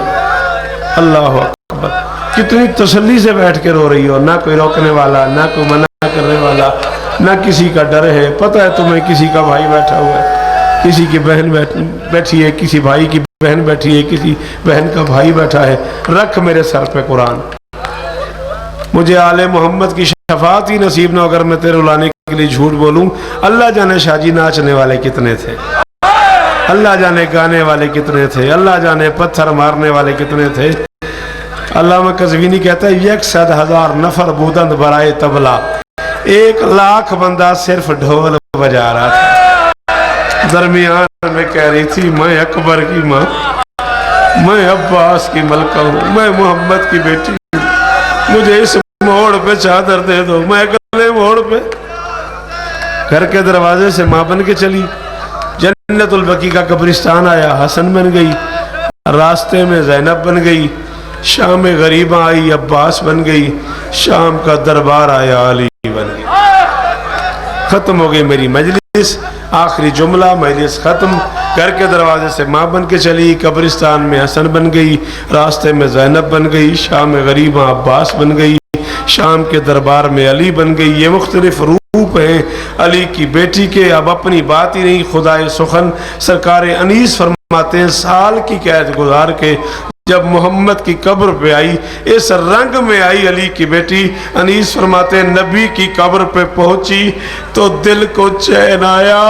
اللہ اکبر. کتنی تسلی سے بیٹھ کے رو رہی ہو, نہ کوئی روکنے والا, نہ کوئی منع کرنے والا, نہ کسی کا ڈر ہے. پتہ ہے تمہیں کسی کا بھائی بیٹھا ہوا ہے, کسی کی بہن بیٹھی ہے, کسی بھائی کی بہن بیٹھی ہے, کسی بہن کا بھائی بیٹھا ہے. رکھ میرے سر پہ قرآن. مجھے آل محمد کی شفاعت ہی نصیب نہ اگر میں تیرے لانے کے لیے جھوٹ بولوں. اللہ جانے شاہ جی ناچنے والے کتنے تھے, اللہ جانے گانے والے کتنے تھے, اللہ جانے پتھر مارنے والے کتنے تھے. علامہ قزوینی کہتا ہے 100,000 نفر بودند برائے طبلہ, 1,00,000 بندہ صرف ڈھول بجا رہا تھا. درمیان میں کہہ رہی تھی میں اکبر کی ماں, میں عباس کی ملکہ ہوں, میں محمد کی بیٹی ہوں, مجھے اس موڑ پہ چادر دے دو, میں اگلے موڑ پہ. گھر کے دروازے سے ماں بن کے چلی. جنت البقیع کا قبرستان آیا, حسن بن گئی. راستے میں زینب بن گئی. شام غریباں آئی, عباس بن گئی. شام کا دربار آیا, علی بن گئی. ختم ہو گئی میری مجلس. آخری جملہ, مجلس ختم. گھر کے دروازے سے ماں بن کے چلی. قبرستان میں حسن بن گئی. راستے میں زینب بن گئی. شام غریباں عباس بن گئی. شام کے دربار میں علی بن گئی. یہ مختلف روپ ہیں علی کی بیٹی کے. اب اپنی بات ہی نہیں, خدائے سخن سرکار انیس فرماتے ہیں سال کی قید گزار کے جب محمد کی قبر پہ آئی, اس رنگ میں آئی علی کی بیٹی. انیس فرماتے ہیں نبی کی قبر پہ پہنچی تو دل کو چین آیا,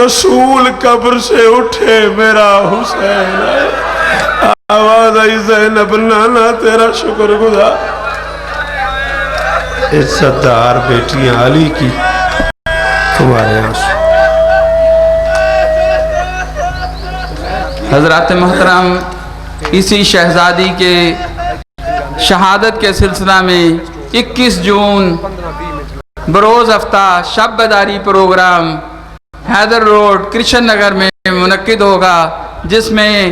رسول قبر سے اٹھے میرا حسین آیا. آواز آئی زینب نانا تیرا شکر گزار. عزت دار بیٹیاں علی کی, تمہارے آنسو. حضرات محترم, اسی شہزادی کے شہادت کے سلسلہ میں 21 جون بروز ہفتہ شب بیداری پروگرام حیدر روڈ کرشن نگر میں منعقد ہوگا, جس میں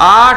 8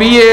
BA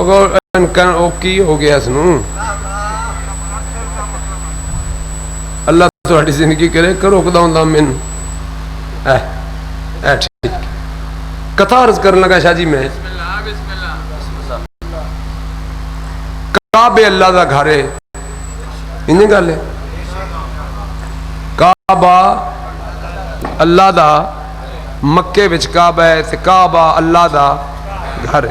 ਉਹ ਕੀ ਹੋ ਗਿਆ ਇਸ ਨੂੰ ਅੱਲਾਹ ਤੁਹਾਡੀ ਜ਼ਿੰਦਗੀ ਕਰੇ ਕਰੋ ਰੁਕਦਾ ਮੈਨੂੰ ਐ ਠੀਕ ਕਥਾ ਅਰਜ਼ ਕਰਨ ਲਗਾ ਸ਼ਾਹ ਜੀ ਮੈਂ ਕਾਬੇ ਅੱਲਾਹ ਦਾ ਘਰ ਹੈ ਇੰਨੀ ਗੱਲ ਹੈ ਕਾਬਾ ਅੱਲਾਹ ਦਾ ਮੱਕੇ ਵਿੱਚ ਕਾਬਾ ਹੈ ਤੇ ਕਾਬਾ ਅੱਲਾਹ ਦਾ ਘਰ ਹੈ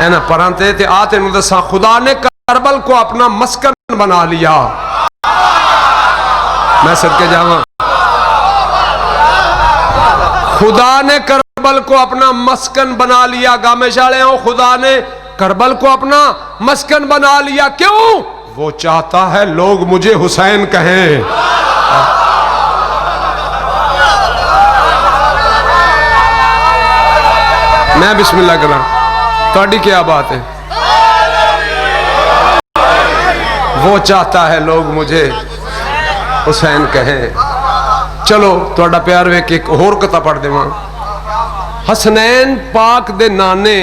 اینا پرانتے تے آتے نو دسا خدا نے کربل کو اپنا مسکن بنا لیا. میں صدقے جاواں خدا نے کربل کو اپنا مسکن بنا لیا. گامے شاڑے ہوں خدا نے کربل کو اپنا مسکن بنا لیا. کیوں؟ وہ چاہتا ہے لوگ مجھے حسین کہیں. میں بسم اللہ کرا تھوڑی کیا بات ہے. وہ چاہتا ہے لوگ مجھے حسین کہیں. چلو تھوڑا پیار ویک ایک اور کتا پڑھ دے وہاں. حسنین پاک دے نانے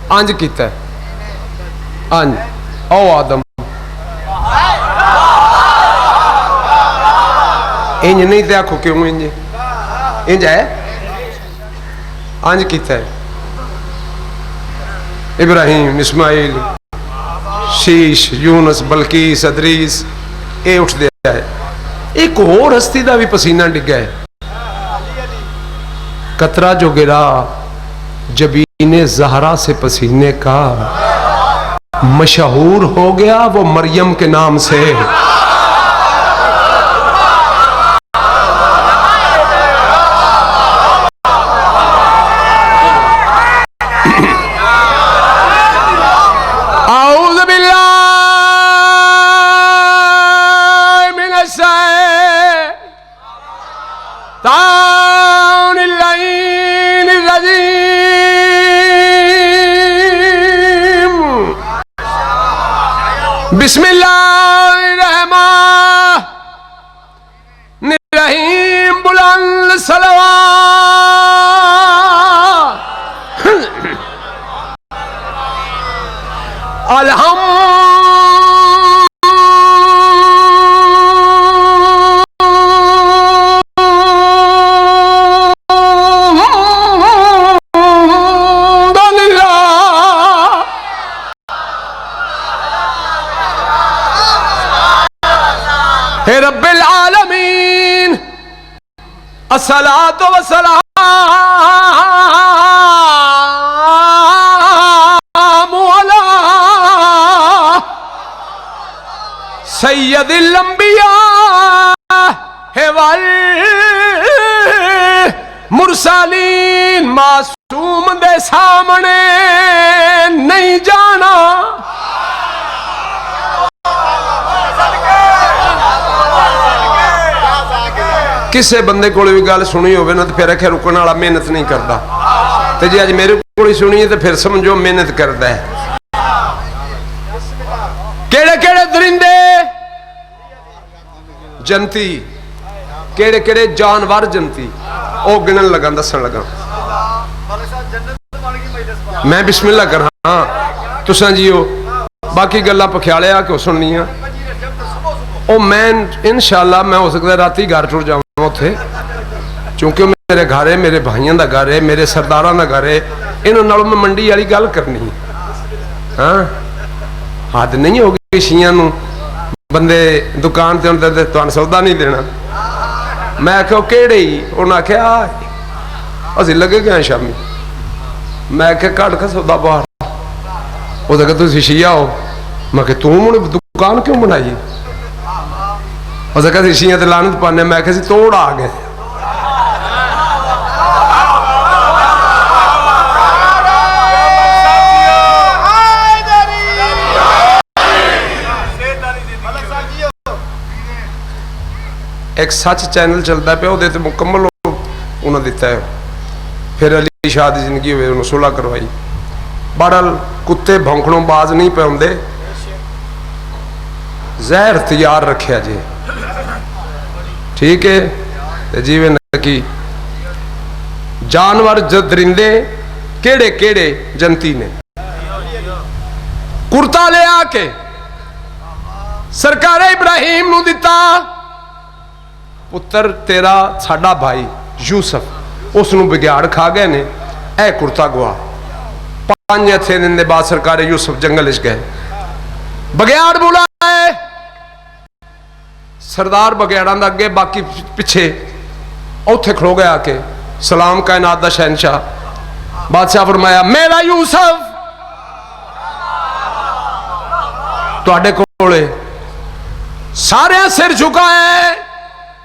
انج کیتا ہے. انج او آدم انج نہیں تے آکھو کیوں انج انج ہے. انج کیتا ہے ابراہیم اسماعیل شیش یونس بلقیس ادریس اے اٹھ دیا ہے. ایک اور ہستی دا بھی پسینہ ڈگا ہے. قطرہ جو گرا جبین زہرا سے پسینے کا مشہور ہو گیا وہ مریم کے نام سے. اعوذ باللہ من الشیطان اللعین الرجیم. بسم اللہ الرحمن الرحیم. بلند صلوات رب العالمین الصلاۃ والسلام علی سید الانبیاء والمرسلین. معصوم دے سامنے نہیں جانا. کسے بندے کو بھی گل سنی ہوئے نا تو پھر رکھے رکنے والا محنت نہیں کرتا. تو جی آج میرے کو سنی ہے تو پھر سمجھو محنت کرتا ہے. کیڑے کیڑے درندے جنتی کیڑے کیڑے جانور جنتی او گنن لگا دسن لگا. میں بسم اللہ کر ہاں تساں جیو باقی گلاں پکھیالے آ کے سننی ہیں. او میں انشاءاللہ میں ہو سکتا ہے راتی گھر ٹر جاؤں تھے چونکہ میرے گھر ہے میرے بھائیاں دا گھر ہے میرے سرداراں دا گھر ہے. انہوں نالوں میں منڈی والی گل کرنی ہاں حد نہیں ہوگی شیعہ نو بندے دکان تے ہوندے تے تانوں سودا نہیں دینا. میں آکھیا کیڑے ہی انہاں آکھیا اسی لگے گئے شامی. میں آکھیا کڈ کے سودا باہر. او تے کہ تسی شیعہ ہو. میں کہ تو مڑ دکان کیوں بنائی. او تے کہ شیعہ تے لعنت پانے. میں کہ سی توڑ آ گئے. ایک سچ چینل چلتا پہ وہ دیتے مکمل انہوں دیتا ہے. پھر علی شاہ دی زندگی ہوئے انہوں صلح کروائی. بہرحال کتے بھونکڑوں باز نہیں پہ ہوندے. زہر تیار رکھیا جی ٹھیک ہے. جیوے نکی جانور درندے کیڑے کیڑے جنتی نے کرتا لے آ کے سرکار ابراہیم نو دیتا. پتر تیرا ساڈا بھائی یوسف اس نو بگیاڑ کھا گئے نے. اے کرتا گوا 5 دن دے بعد سرکار یوسف جنگل اچ گئے. بگیاڑ بلائے سردار بگیاڑاں دا اگے باقی پیچھے اوتھے کھلو گیا آ کے سلام کائنات دا شہنشاہ. بادشاہ فرمایا میرا یوسف ਤੁਹਾਡੇ ਕੋਲੇ ਸਾਰੇ ਸਿਰ ਝੁਕਾਏ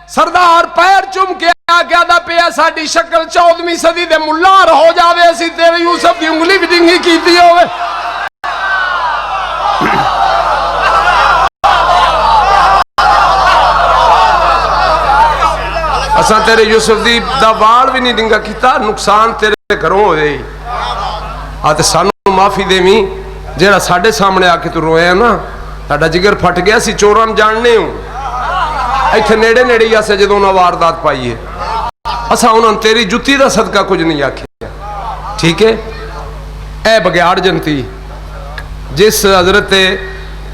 ਸਰਦਾਰ ਪੈਰ ਚੁੰਮ ਕੇ ਆਖਿਆਦਾ ਪਿਆ ਸਾਡੀ ਸ਼ਕਲ 14ਵੀਂ ਸਦੀ ਦੇ ਮੁੱਲਾਰ ਹੋ ਜਾਵੇ ਅਸੀਂ ਤੇਰੇ ਯੂਸਫ ਦੀ ਉਂਗਲੀ ਵੀ ਡਿੰਗੀ ਕੀਤੀ ਹੋਵੇ ਅਸਾਂ ਤੇਰੇ ਯੂਸਫ ਦੀ ਦਾ ਵਾਲ ਵੀ ਨਹੀਂ ਡਿੰਗਾ ਕੀਤਾ ਨੁਕਸਾਨ ਤੇਰੇ ਘਰੋਂ ਹੋਏ ਆ ਤੇ ਸਾਨੂੰ ਮਾਫੀ ਦੇਵੀਂ ਜਿਹੜਾ ਸਾਡੇ ਸਾਹਮਣੇ ਆ ਕੇ ਤੂੰ ਰੋਇਆ ਨਾ ਸਾਡਾ ਜਿਗਰ ਫਟ ਗਿਆ ਸੀ ਚੋਰਾਂ ਨੂੰ ਜਾਣਨੇ ਹੋ ਇੱਥੇ ਨੇੜੇ ਨੇੜੇ ਹੀ ਆਸੇ ਜਦੋਂ ਉਹਨਾਂ ਵਾਰਦਾਤ ਪਾਈ ਹੈ ਅਸਾਂ ਉਹਨਾਂ ਤੇਰੀ ਜੁੱਤੀ ਦਾ ਸਦਕਾ ਕੁਝ ਨਹੀਂ ਆਖਿਆ ਠੀਕ ਹੈ ਇਹ ਬਗਿਆੜ ਜਨਤੀ ਜਿਸ ਹਜ਼ਰਤ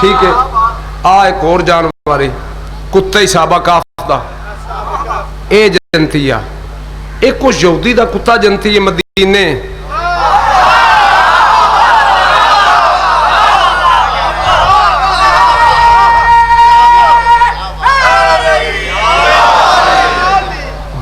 ਠੀਕ ਹੈ ਆ ਇੱਕ ਹੋਰ ਜਾਨਵਰ ਹੈ ਕੁੱਤਾ ਹੀ ਸਾਬਾ ਕਾਫ ਦਾ ਇਹ ਜਨਤੀ ਆ ਇਹ ਕੁਛ ਯਹੂਦੀ ਦਾ ਕੁੱਤਾ ਜਨਤੀ ਹੈ ਮਦੀਨੇ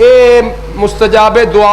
ਇਹ ਮੁਸਤਜਾਬੇ ਦੁਆ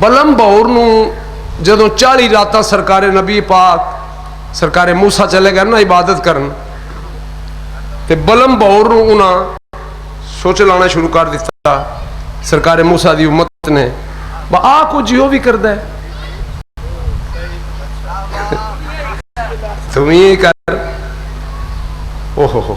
ਬਲਮ ਬਹੂਰ ਨੂੰ ਜਦੋਂ 40 ਰਾਤਾਂ ਸਰਕਾਰੇ ਨਬੀ ਪਾਕ ਸਰਕਾਰੇ ਮੂਸਾ ਚਲੇ ਗਏ ਨਾ ਇਬਾਦਤ ਕਰਨ ਤੇ ਬਲਮ ਬਹੂਰ ਨੂੰ ਉਹਨਾਂ ਸੋਚ ਲਾਣਾ ਸ਼ੁਰੂ ਕਰ ਦਿੱਤਾ ਸਰਕਾਰੇ ਮੂਸਾ ਦੀ ਉਮਤ ਨੇ ਆ ਕੁਝ ਉਹ ਵੀ ਕਰਦਾ ਹੈ ਤੂੰ ਇਹ ਕਰ ਓਹੋ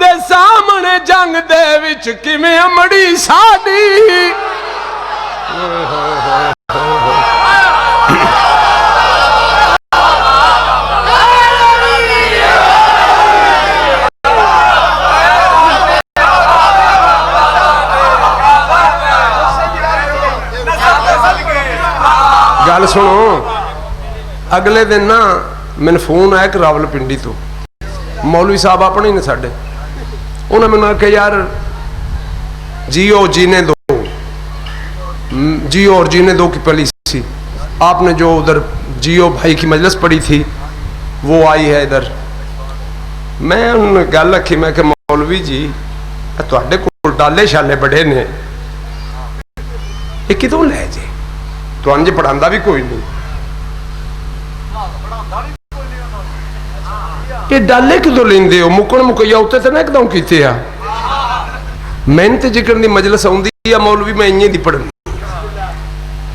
دے سامنے جنگ دے وچ کیویں امڑی ساڈی گل سنو اگلے دن نا مینوں فون آیا کہ راول پنڈی تو مولوی صاحب اپنے نے ساڈے انہوں نے مجھے آخیا یار جیو جینے دو جیو اور جینے دو کی پالیسی آپ نے جو ادھر جیو بھائی کی مجلس پڑھی تھی وہ آئی ہے ادھر میں انہوں نے گل رکھی میں کہ مولوی جی تواڈے کول ڈالے شالے بڑے نے یہ کتوں لے جے تو انج پڑھاندا بھی کوئی نہیں یہ ڈالے کدو لیندے ہو مکن مکیا اتنے تو نہ ایک دم کیتے آ محنت جکر دی مجلس آؤندی ہے مولوی میں انہیں دی پڑھنی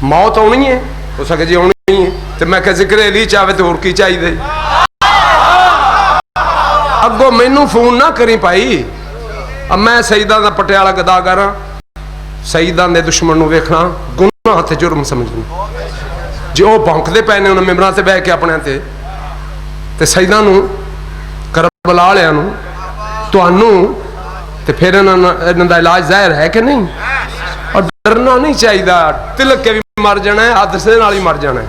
موت آنی ہے ہو سکے جی آنی ہے تو میں کہ ذکر علی چاہے تو اور کی چاہیے اگو مینوں فون نہ کری پائی اب میں سیداں دا پٹیالہ گداگر ہاں سیداں دے دشمن نو ویکھنا گناہ تے جرم سمجھنا جی وہ بھونکدے پے نے انہاں ممبراں تے بہ کے اپنے تے سیداں نو کربلا والےاں نو تانوں تے پھر انہاں دا علاج ظاہر ہے کہ نہیں اور ڈرنا نہیں چاہیے تلک کے بھی مر جانا ہے حادثے نال ہی مر جانا ہے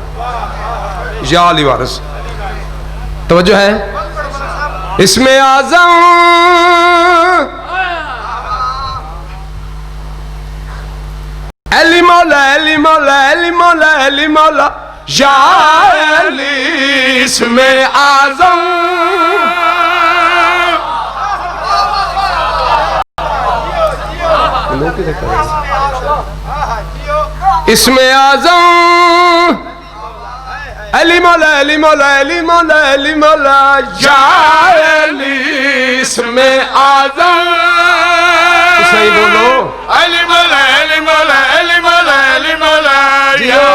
یا علی وارث توجہ ہے اسم اعظم علی مولا علی مولا علی مولا علی مولا یا علی اسم اعظم اسم اعظم علی مولا علی مولا علی مولا علی مولا یا علی اسم اعظم صحیح بولو علی مولا علی مولا علی مولا علی مولا یا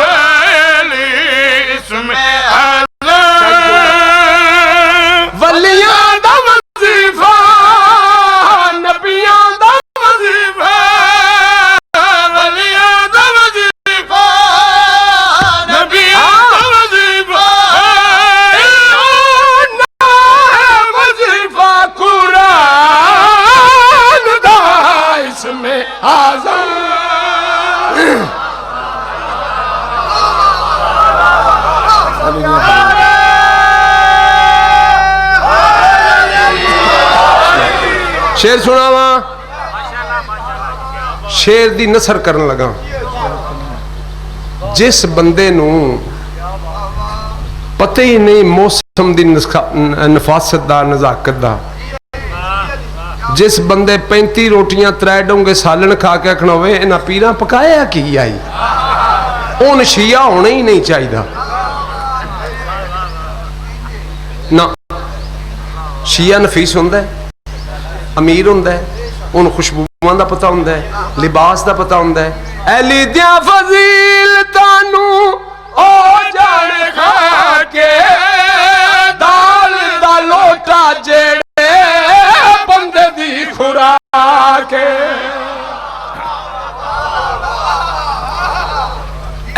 علی اسم اعظم ولیاں دا وظیفہ نبیاں دا وظیفہ ولیاں دا وظیفہ نبیاں دا وظیفہ وظیفہ قرآن دا اسم اعظم شیر سناواں شیر دی نثر کرن لگا جس بندے نو پتہ ہی نہیں موسم دی نفاست دا نزاکت دا جس بندے 35 روٹیاں 3 ڈونگے سالن کھا کے اکھنا ہوئے انہاں پیراں پکایا کی آئی اون شیعہ ہونے ہی نہیں چاہیے نہ شیعہ نفیس ہوندہ ہے امیر ہوندہ ہے ان خوشبوان دا پتہ ہوندہ ہے لباس دا پتہ ہوندہ ہے ایلی دیاں فضیلتانو او جان کھا کے دال دا لوٹا جیڑے بندے دی خوراکے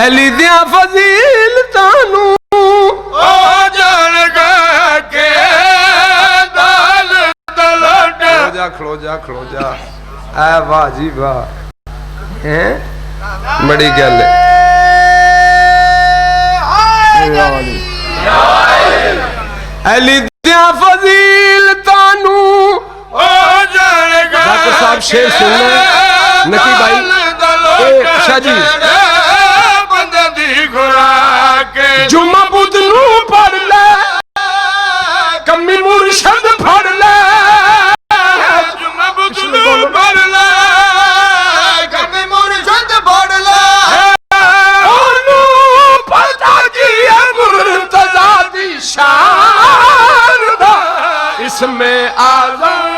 ایلی دیاں فضیلتانو او جان کھا کے دال دا لوٹا کھلو جا اے واہ جی واہ بڑی گل ہے علی دیاں فضیلتانو او جان کھا ڈاکٹر صاحب شیر سننا نکی بھائی شاہ جی بندے دی خوراک جمعہ بدھ نو پڑھ لے کمی مرشد پڑھ لے جمعہ بدھ نو پڑھ لے کمی مرشد پڑھ لے اونو پتہ کی ہے مرتضیٰ دی شان دا اسم اعظم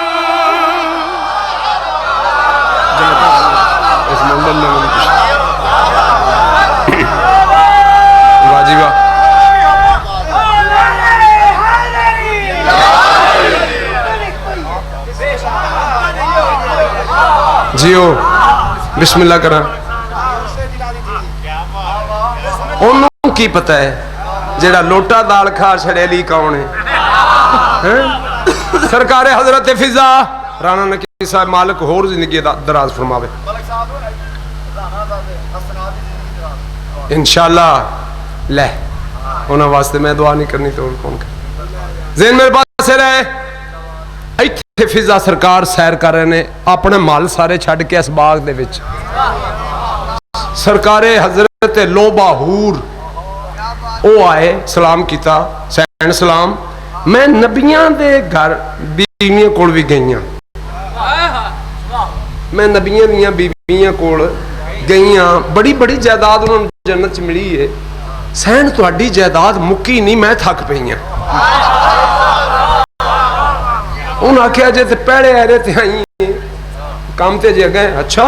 واجبہ جیو بسم اللہ کرا انہوں کی پتہ ہے جیڑا لوٹا دال کھا چھڑیلی کون ہے سرکار حضرت فضا رانا نکی صاحب مالک ہور زندگی دراز فرماوے انشاءاللہ لے انہاں واسطے میں دعا نہیں کرنی تو کون کر ذہن میرے پاس سے رہے ایتھے فضا سرکار سیر کر رہے نے اپنے مال سارے چھڑ کے اس باغ دے وچ سرکار حضرت لوبا ہور او آئے سلام کیتا سین سلام میں نبیاں دے گھر بیویاں کوڑ بھی گئیاں میں نبیاں دیاں بیویاں کوڑ گئیاں بڑی بڑی جائیداد انہوں نے جنت ملی ہے سین تو اڈی جائیداد مکی نہیں میں تھک پئیاں انہاں کیا جیتے پیڑے آرے تھے آئیں کام تے جے گئے اچھا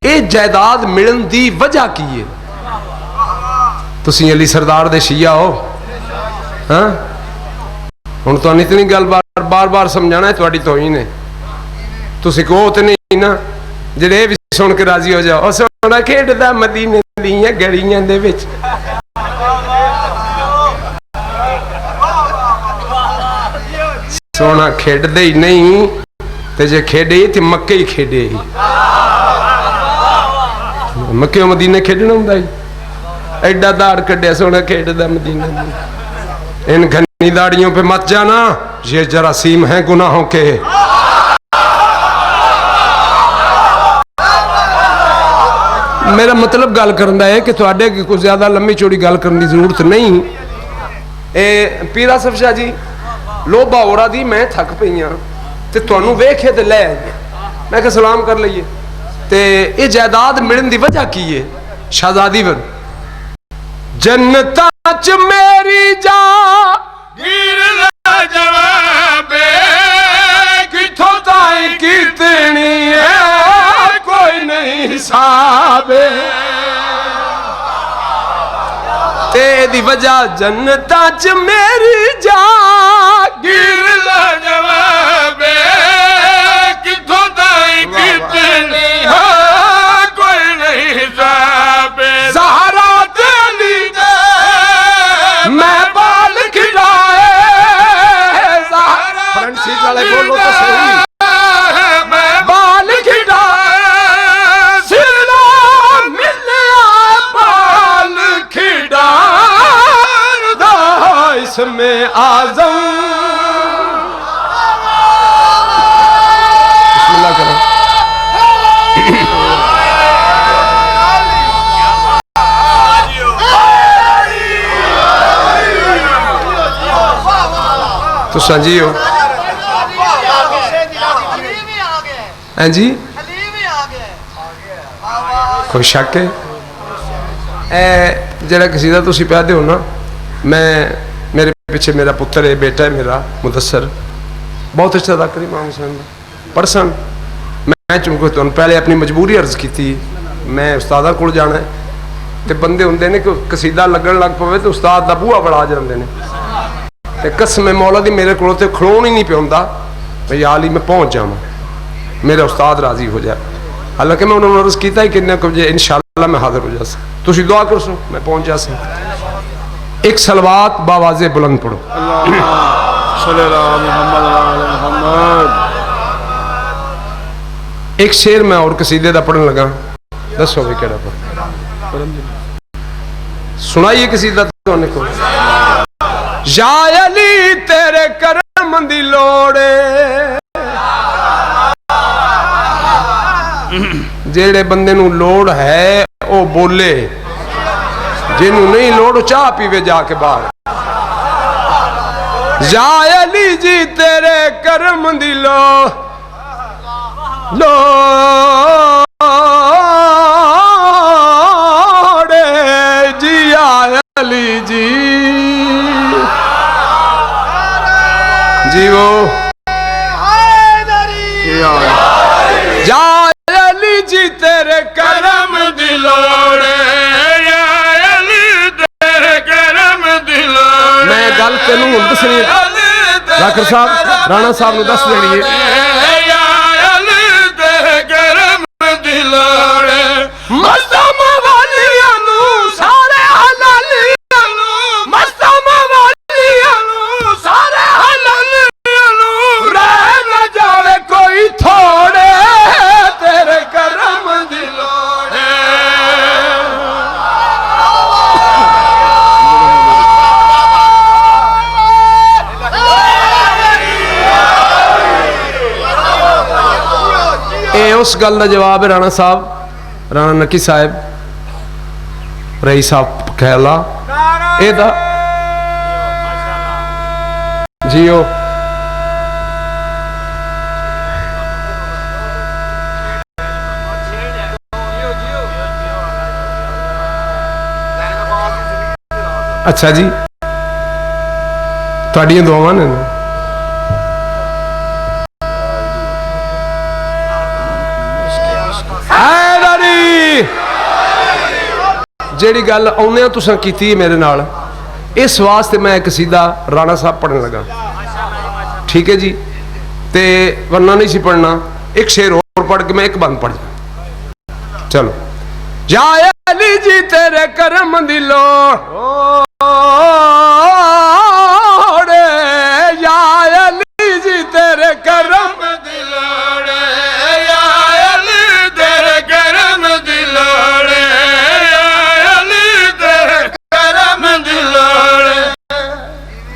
اے جائیداد ملن دی وجہ کی ہے تسی علی سردار دے شیعہ ہو ہاں ہن تو اتنی گل بار بار سمجھانا ہے تواڈی توہین ہے تسی کہو تے نہیں نا جڑے بھی سن کے راضی ہو جاؤ او سونا کھیڈدا مدینے دیاں گلیاں دے وچ سونا کھیڈدے ہی نہیں تے جے کھیڈے تے مکے ہی کھیڈے ہی مکے و مدینے کھیڈنا ہوندا ہی ایڈا داڑ کڈیا سونا کھیڈدا مدینے ان گھنی داڑیوں پہ مت جانا یہ جراثیم ہیں گناہوں کے میرا مطلب گل کرنا ہے کہ تواڈے کوئی زیادہ لمبی چوڑی گل کرنے کی ضرورت نہیں پیر آصف شاہ جی لوبا ہورا دی میں تھک پئیاں تے تانوں ویکھے تے لے آئی میں کہ سلام کر لئیے تے یہ جائیداد ملن دی وجہ کی ہے شہزادی ور جنتاں چ میری جا گیر لا جوابے کتھوں تائیں کتنی ہے کوئی نہیں حساب تے دی وجہ جنتاں چ میری جا گیر لا جوابے کتھوں تائیں کتنی ہے کوئی نہیں حساب زہرا دلی دے میں بال کھڑائے زہرا فرنٹ سیٹ والے بولو تو صحیح بال کھڑائے سلا ملیا بال کھڑائے دا اس میں آزم بسم اللہ کرو تو سنجی ہو ہیں جی کوئی شک ہے اے جڑا قصیدہ تسی پڑھ دے ہو نا میں میرے پیچھے میرا پتر ہے بیٹا ہے میرا مدثر بہت اچھا ادا کری امام حسین پڑھ سن میں چونکہ تو پہلے اپنی مجبوری عرض کی تھی میں استادہ کول جانا ہے تے بندے ہوندے نے کہ قصیدہ لگن لگ پوے تو استاد دا بوہا بڑا جاندے نے تے قسم مولا دی میرے کولوں تے کھلون ہی نہیں پیا ہوندا میں یا علی میں پہنچ جاواں میرا استاد راضی ہو جائے حالانکہ میں انہوں نے عرض کیتا ہے کہ انشاءاللہ میں حاضر ہو جا سا تسی دعا کر سو میں پہنچ جا سا ایک صلوات باواز بلند پڑھو صلی اللہ محمد ایک شعر میں اور قصیدے دا پڑھن لگا دسو بھی کیڑا پڑھ سنائیے قصیدہ تو نے کو یا علی تیرے کرم دی لوڑے جیڑے بندے نو لوڑ ہے او بولے جنہوں نہیں لوڑ چاہ پیوے جا کے باہر یا علی جی تیرے کرم دی لوڑے جی علی جی جی وہ یا علی جی تیرے کرم دی لوڑے یا علی تیرے کرم دی لوڑے میں گل تینوں دسنی ڈاکٹر صاحب رانا صاحب نو دس دینی ہے یا علی تیرے کرم اس گل کا جواب ہے رانا صاحب, رانا نکی صاحب, رئی صاحب کہلا اے دا جیو اچھا جی تھوڑی دعاواں نے جیڑی گل آنے تساں کیتی ہے میرے نال, اس واسطے میں ایک سیدھا رانا صاحب پڑھنے لگا, ٹھیک ہے جی, تے ورنہ نہیں سی پڑھنا. ایک شعر اور پڑھ کے میں ایک بند پڑھ جاؤں. چلو. یا علی جی تیرے کرم دی لوڑ, یا علی جی تیرے کرم دی لوڑ, یا علی تیرے کرم دی لوڑ, یا علی تیرے کرم دی لوڑ.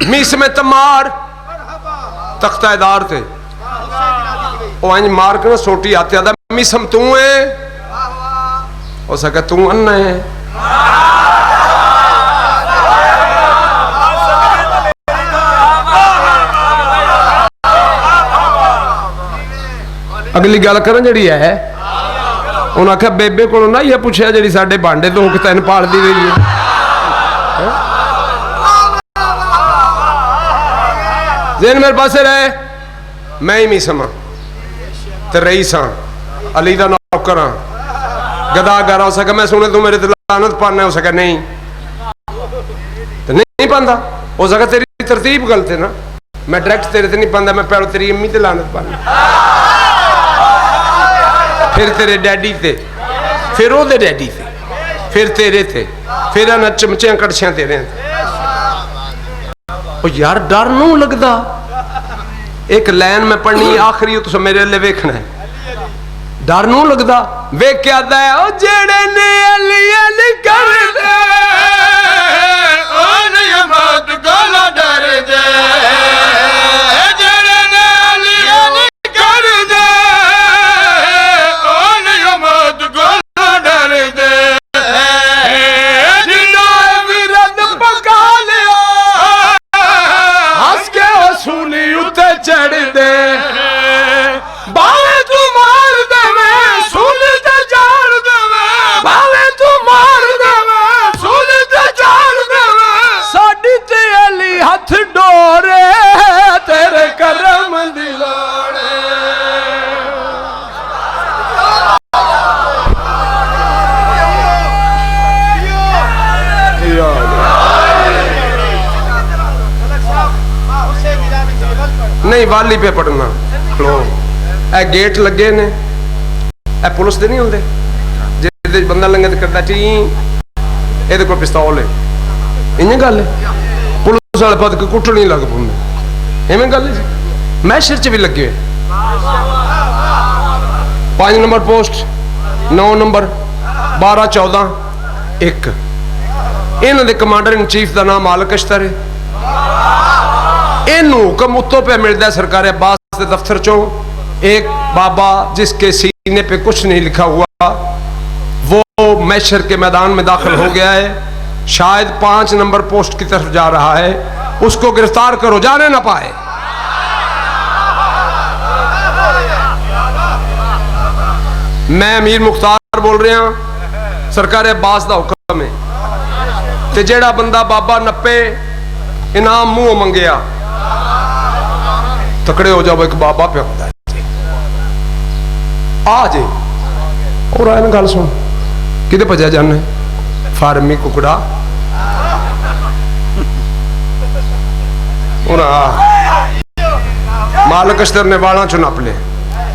میس میں تمار تختہ دار تھے, وہ انج مار کے سوٹی آتے آدھا میسم تو ہے, ہو سکا تو انہ ہے. اگلی گل کرن جڑی ہے, انہوں نے کہا بیبے کو نہ یہ پوچھا جڑی ساڑھے بانڈے تو تین پال دی رہی ہے. ذہن میرے پاس رہے, میں ہی میسم ہاں تے رئیس ہاں, علی دا نوکر ہاں, گداگر ہو سکا. میں سنے تو میرے لعنت پانا ہے, ہو سکا نہیں تو نہیں پاندا, ہو سکا تیری ترتیب غلط ہے نا, میں ڈائریکٹ تیرے تے نہیں پاندا, میں پہلو تیری امی تے لعنت پانا, پھر تیرے ڈیڈی تے, پھر او دے ڈیڈی تے, پھر تیرے تے, پھر انہاں چمچیاں کڑچیاں تیرے تے. او یار ڈر نوں لگدا, ایک لائن میں پڑھنی آخری تو سب میرے لئے ویکھنا ہے, ڈر نوں لگدا. ویکھ کے آدھا ہے او جیڑے نے علی علی کر دے, او نیمت گولا ڈر دے, جڑے نے علی علی کر دے, او نیمت گولا ڈر دے. جنہاں ورد پکا لیا, ہس کے وصولی اتے چڑھ دے, باوے تو مار دے میں سولی تے جاڑ دے میں, باوے تو مار دے میں سولی تے جاڑ دے میں, ساڈی تے علی ہتھ ڈورے تیرے کرم دی لوڑے. نہیں والی پہ پڑھنا کھلو, اے گیٹ لگے نے, اے پولیس دے نہیں ہوندے جے بندہ لنگت کرتا ٹیں, اے دے کوئی پستول ہے, انہیں گل ہے, پولیس والے پد کے کٹھ نہیں لگ پوندے, ایویں گل ہے. میں شر چ بھی لگے ہوئے, 5 نمبر پوسٹ, 9 نمبر, 12 14 1, انہاں دے کمانڈر ان چیف دا نام مالک اشتر ہے. انہوں حکم اتوں پہ ملتا ہے سرکار عباس کے دفتر چوں, ایک بابا جس کے سینے پہ کچھ نہیں لکھا ہوا وہ محشر کے میدان میں داخل ہو گیا ہے, شاید 5 نمبر پوسٹ کی طرف جا رہا ہے, اس کو گرفتار کرو, جانے نہ پائے. میں امیر مختار بول رہے ہیں, سرکار عباس دا حکم ہے, تے جیڑا بندہ بابا نپے انعام منہ منگیا تکڑے ہو جاؤ, ایک بابا پہ ہوتا ہے آ جے. اور آئے نا گل سن, کدے پجا جانا ہے, فارمی ککڑا, اور مالک اشتر نے والا چو نپ لے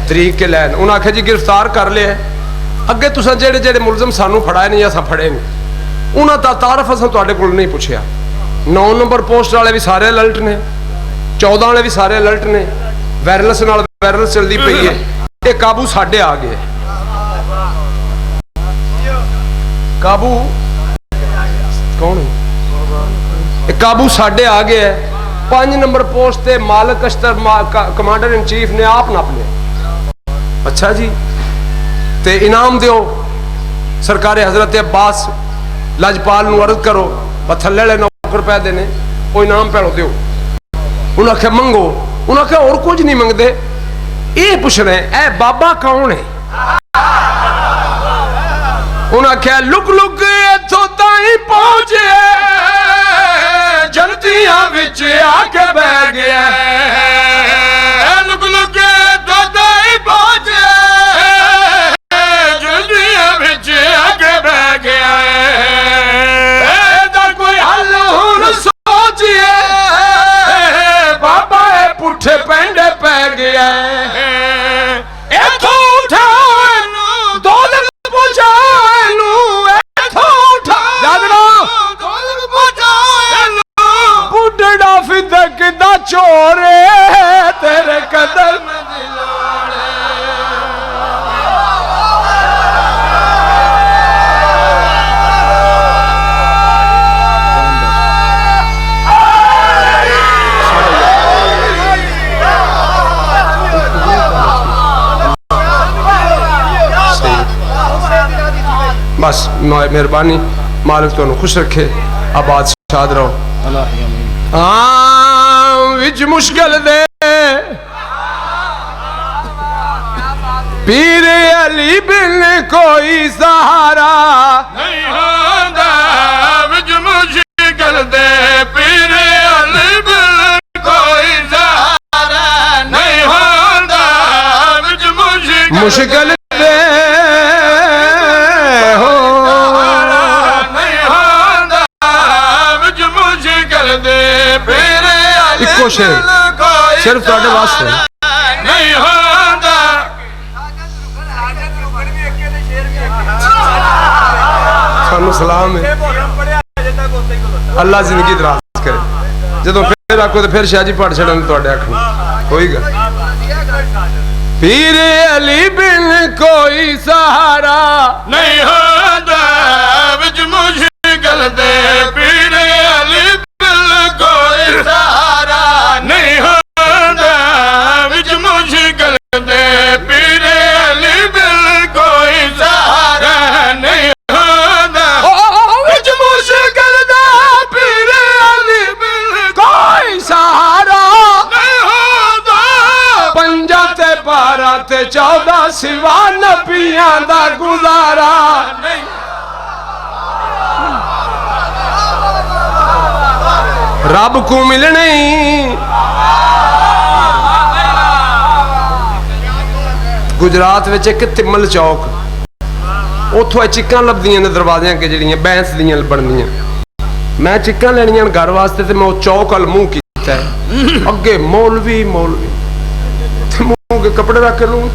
طریق کے لین, انہوں نے آکھا جی گرفتار کر لے, اگے تساں جیڑے جیڑے ملزم سانو پھڑائے نہیں یا سا پھڑے نہیں, انہوں نے تعارف اساں تواڈے کول نہیں پوچھیا. 9 نمبر پوسٹ والے بھی سارے الرٹ نے, 14 والے بھی سارے الرٹ نے, وائرلس نال وائرلس چلدی پئی ہے. یہ قابو ساڈے آ گئے, قابو کون ہے, قابو ساڈے آ گئے ہے. 5 نمبر پوسٹ تے مالک اشتر کمانڈر ان چیف نے آپ نپ لیا. اچھا جی, تے انعام دیو سرکار حضرت عباس لاجپال نو عرض کرو تھلے والے نوکر پہ دینے وہ انعام پیڑو دیو. انہوں نے آخیا منگو. انہوں نے آخیا اور کچھ نہیں منگتے یہ پوچھ رہے ہیں اے بابا کون ہے. انہوں نے آخیا لک لک اتھوں تائیں پہنچے جنتیاں وچ آ کے بہ گیا لک لک اتھوں تائیں پہنچے جنتیاں وچ آ کے بہ گیا دا کوئی حل ہن سوچئے بابا اے پٹھے پینڈے پہ گیا اتھوں اٹھا دولت پہنچا بڑھڑا فدق دا چورے تیرے قدر میں دلوڑے. بس مہربانی مالک تو خوش رکھے آباد شاد رہو. وچ مشکل دے پیر علی بن کوئی سہارا نہیں ہوندا وچ مشکل دے پیر علی بن کوئی سہارا نہیں ہوندا وچ مشکل دے ایکو شیر صرف تواڈے واسطے نہیں ہوندا. سانو سلام ہے اللہ زندگی دراز کرے. جدوں پھر آکھو تے پھر شاہ جی پڑھ چھڑن تواڈے آکھوں کوئی گل. پیر علی بن کوئی سہارا نہیں ہوندا وچ مشکل دے پیر علی بن کوئی سہارا نہیں ہوندا وچ مشکل دے پیر علی بن کوئی سہارا نہیں ہوندا وچ مشکل دا پیر علی بن کوئی سہارا نہیں ہوندا. پنجا تے بارہ تے 14 سوا نبیاں دا گزارا رب کو ملنے گجرات وچ ایک تمل چوک اتھوں چکاں لبدیاں نے دروازیاں کے جڑیاں بینس دیاں بننیاں. میں چکاں لینیاں گھر واسطے تے میں چوک ال منہ کیتا ہے اگے مولوی منہ کے کپڑے رکھ کے لوں.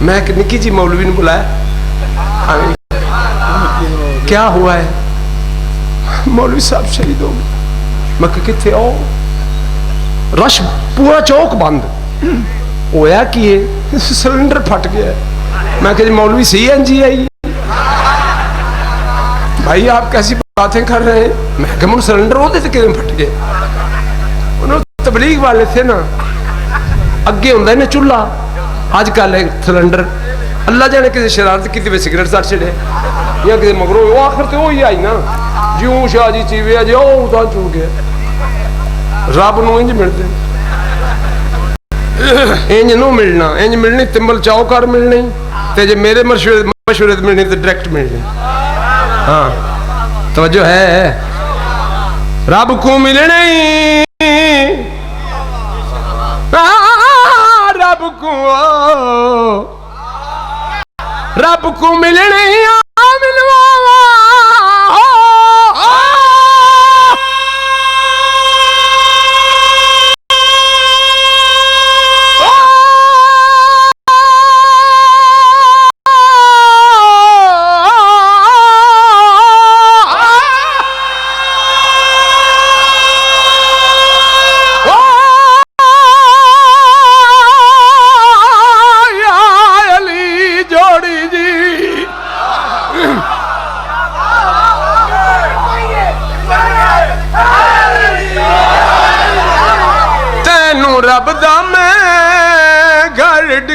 میں ایک نکی جی مولوی نے بلایا کیا ہوا ہے. مولوی صاحب شہید ہو گئے. میں کہ کتھے آؤ رش پورا چوک بند ہویا کیے سلنڈر پھٹ گیا. میں کہ جی مولوی سی این جی آئی بھائی آپ کیسی باتیں کر رہے ہیں. میں کہ من سلنڈر ہوتے تھے کہ پھٹ گئے. انہوں تبلیغ والے تھے نا اگے ہوندہ ہے نا چولہا آج کل ہے سلنڈر. اللہ جانے کسی شرارت کی تھی سگریٹ ساتھ چھڑے یا کسی مگروں وہ آخر تے وہی آئی نا جیوں شاہ جی چیوے جی او تا چھوڑ گیا. رب نو انج ملتے انج نو ملنا انج ملنی تمبل چاؤ کر ملنی تے جے میرے مشورے ملنی تے ڈائریکٹ ملنی. ہاں توجہ ہے رب کو ملنے رب کو ملنے رب دا میں گھر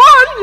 5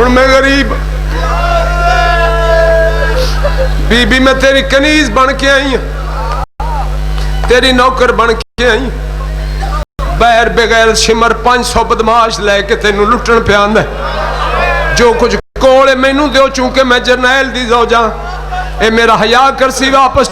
ہن میں غریب بی بی میں تیری کنیز بن کے آئی ہوں تیری نوکر بن کے آئی بیر بغیر شمر 500 بدماش لے کے تینوں لٹن پہ آندا جو کچھ کولے مینوں دیو چونکہ میں جرنیل دی زوجہ اے میرا حیا کرسی واپس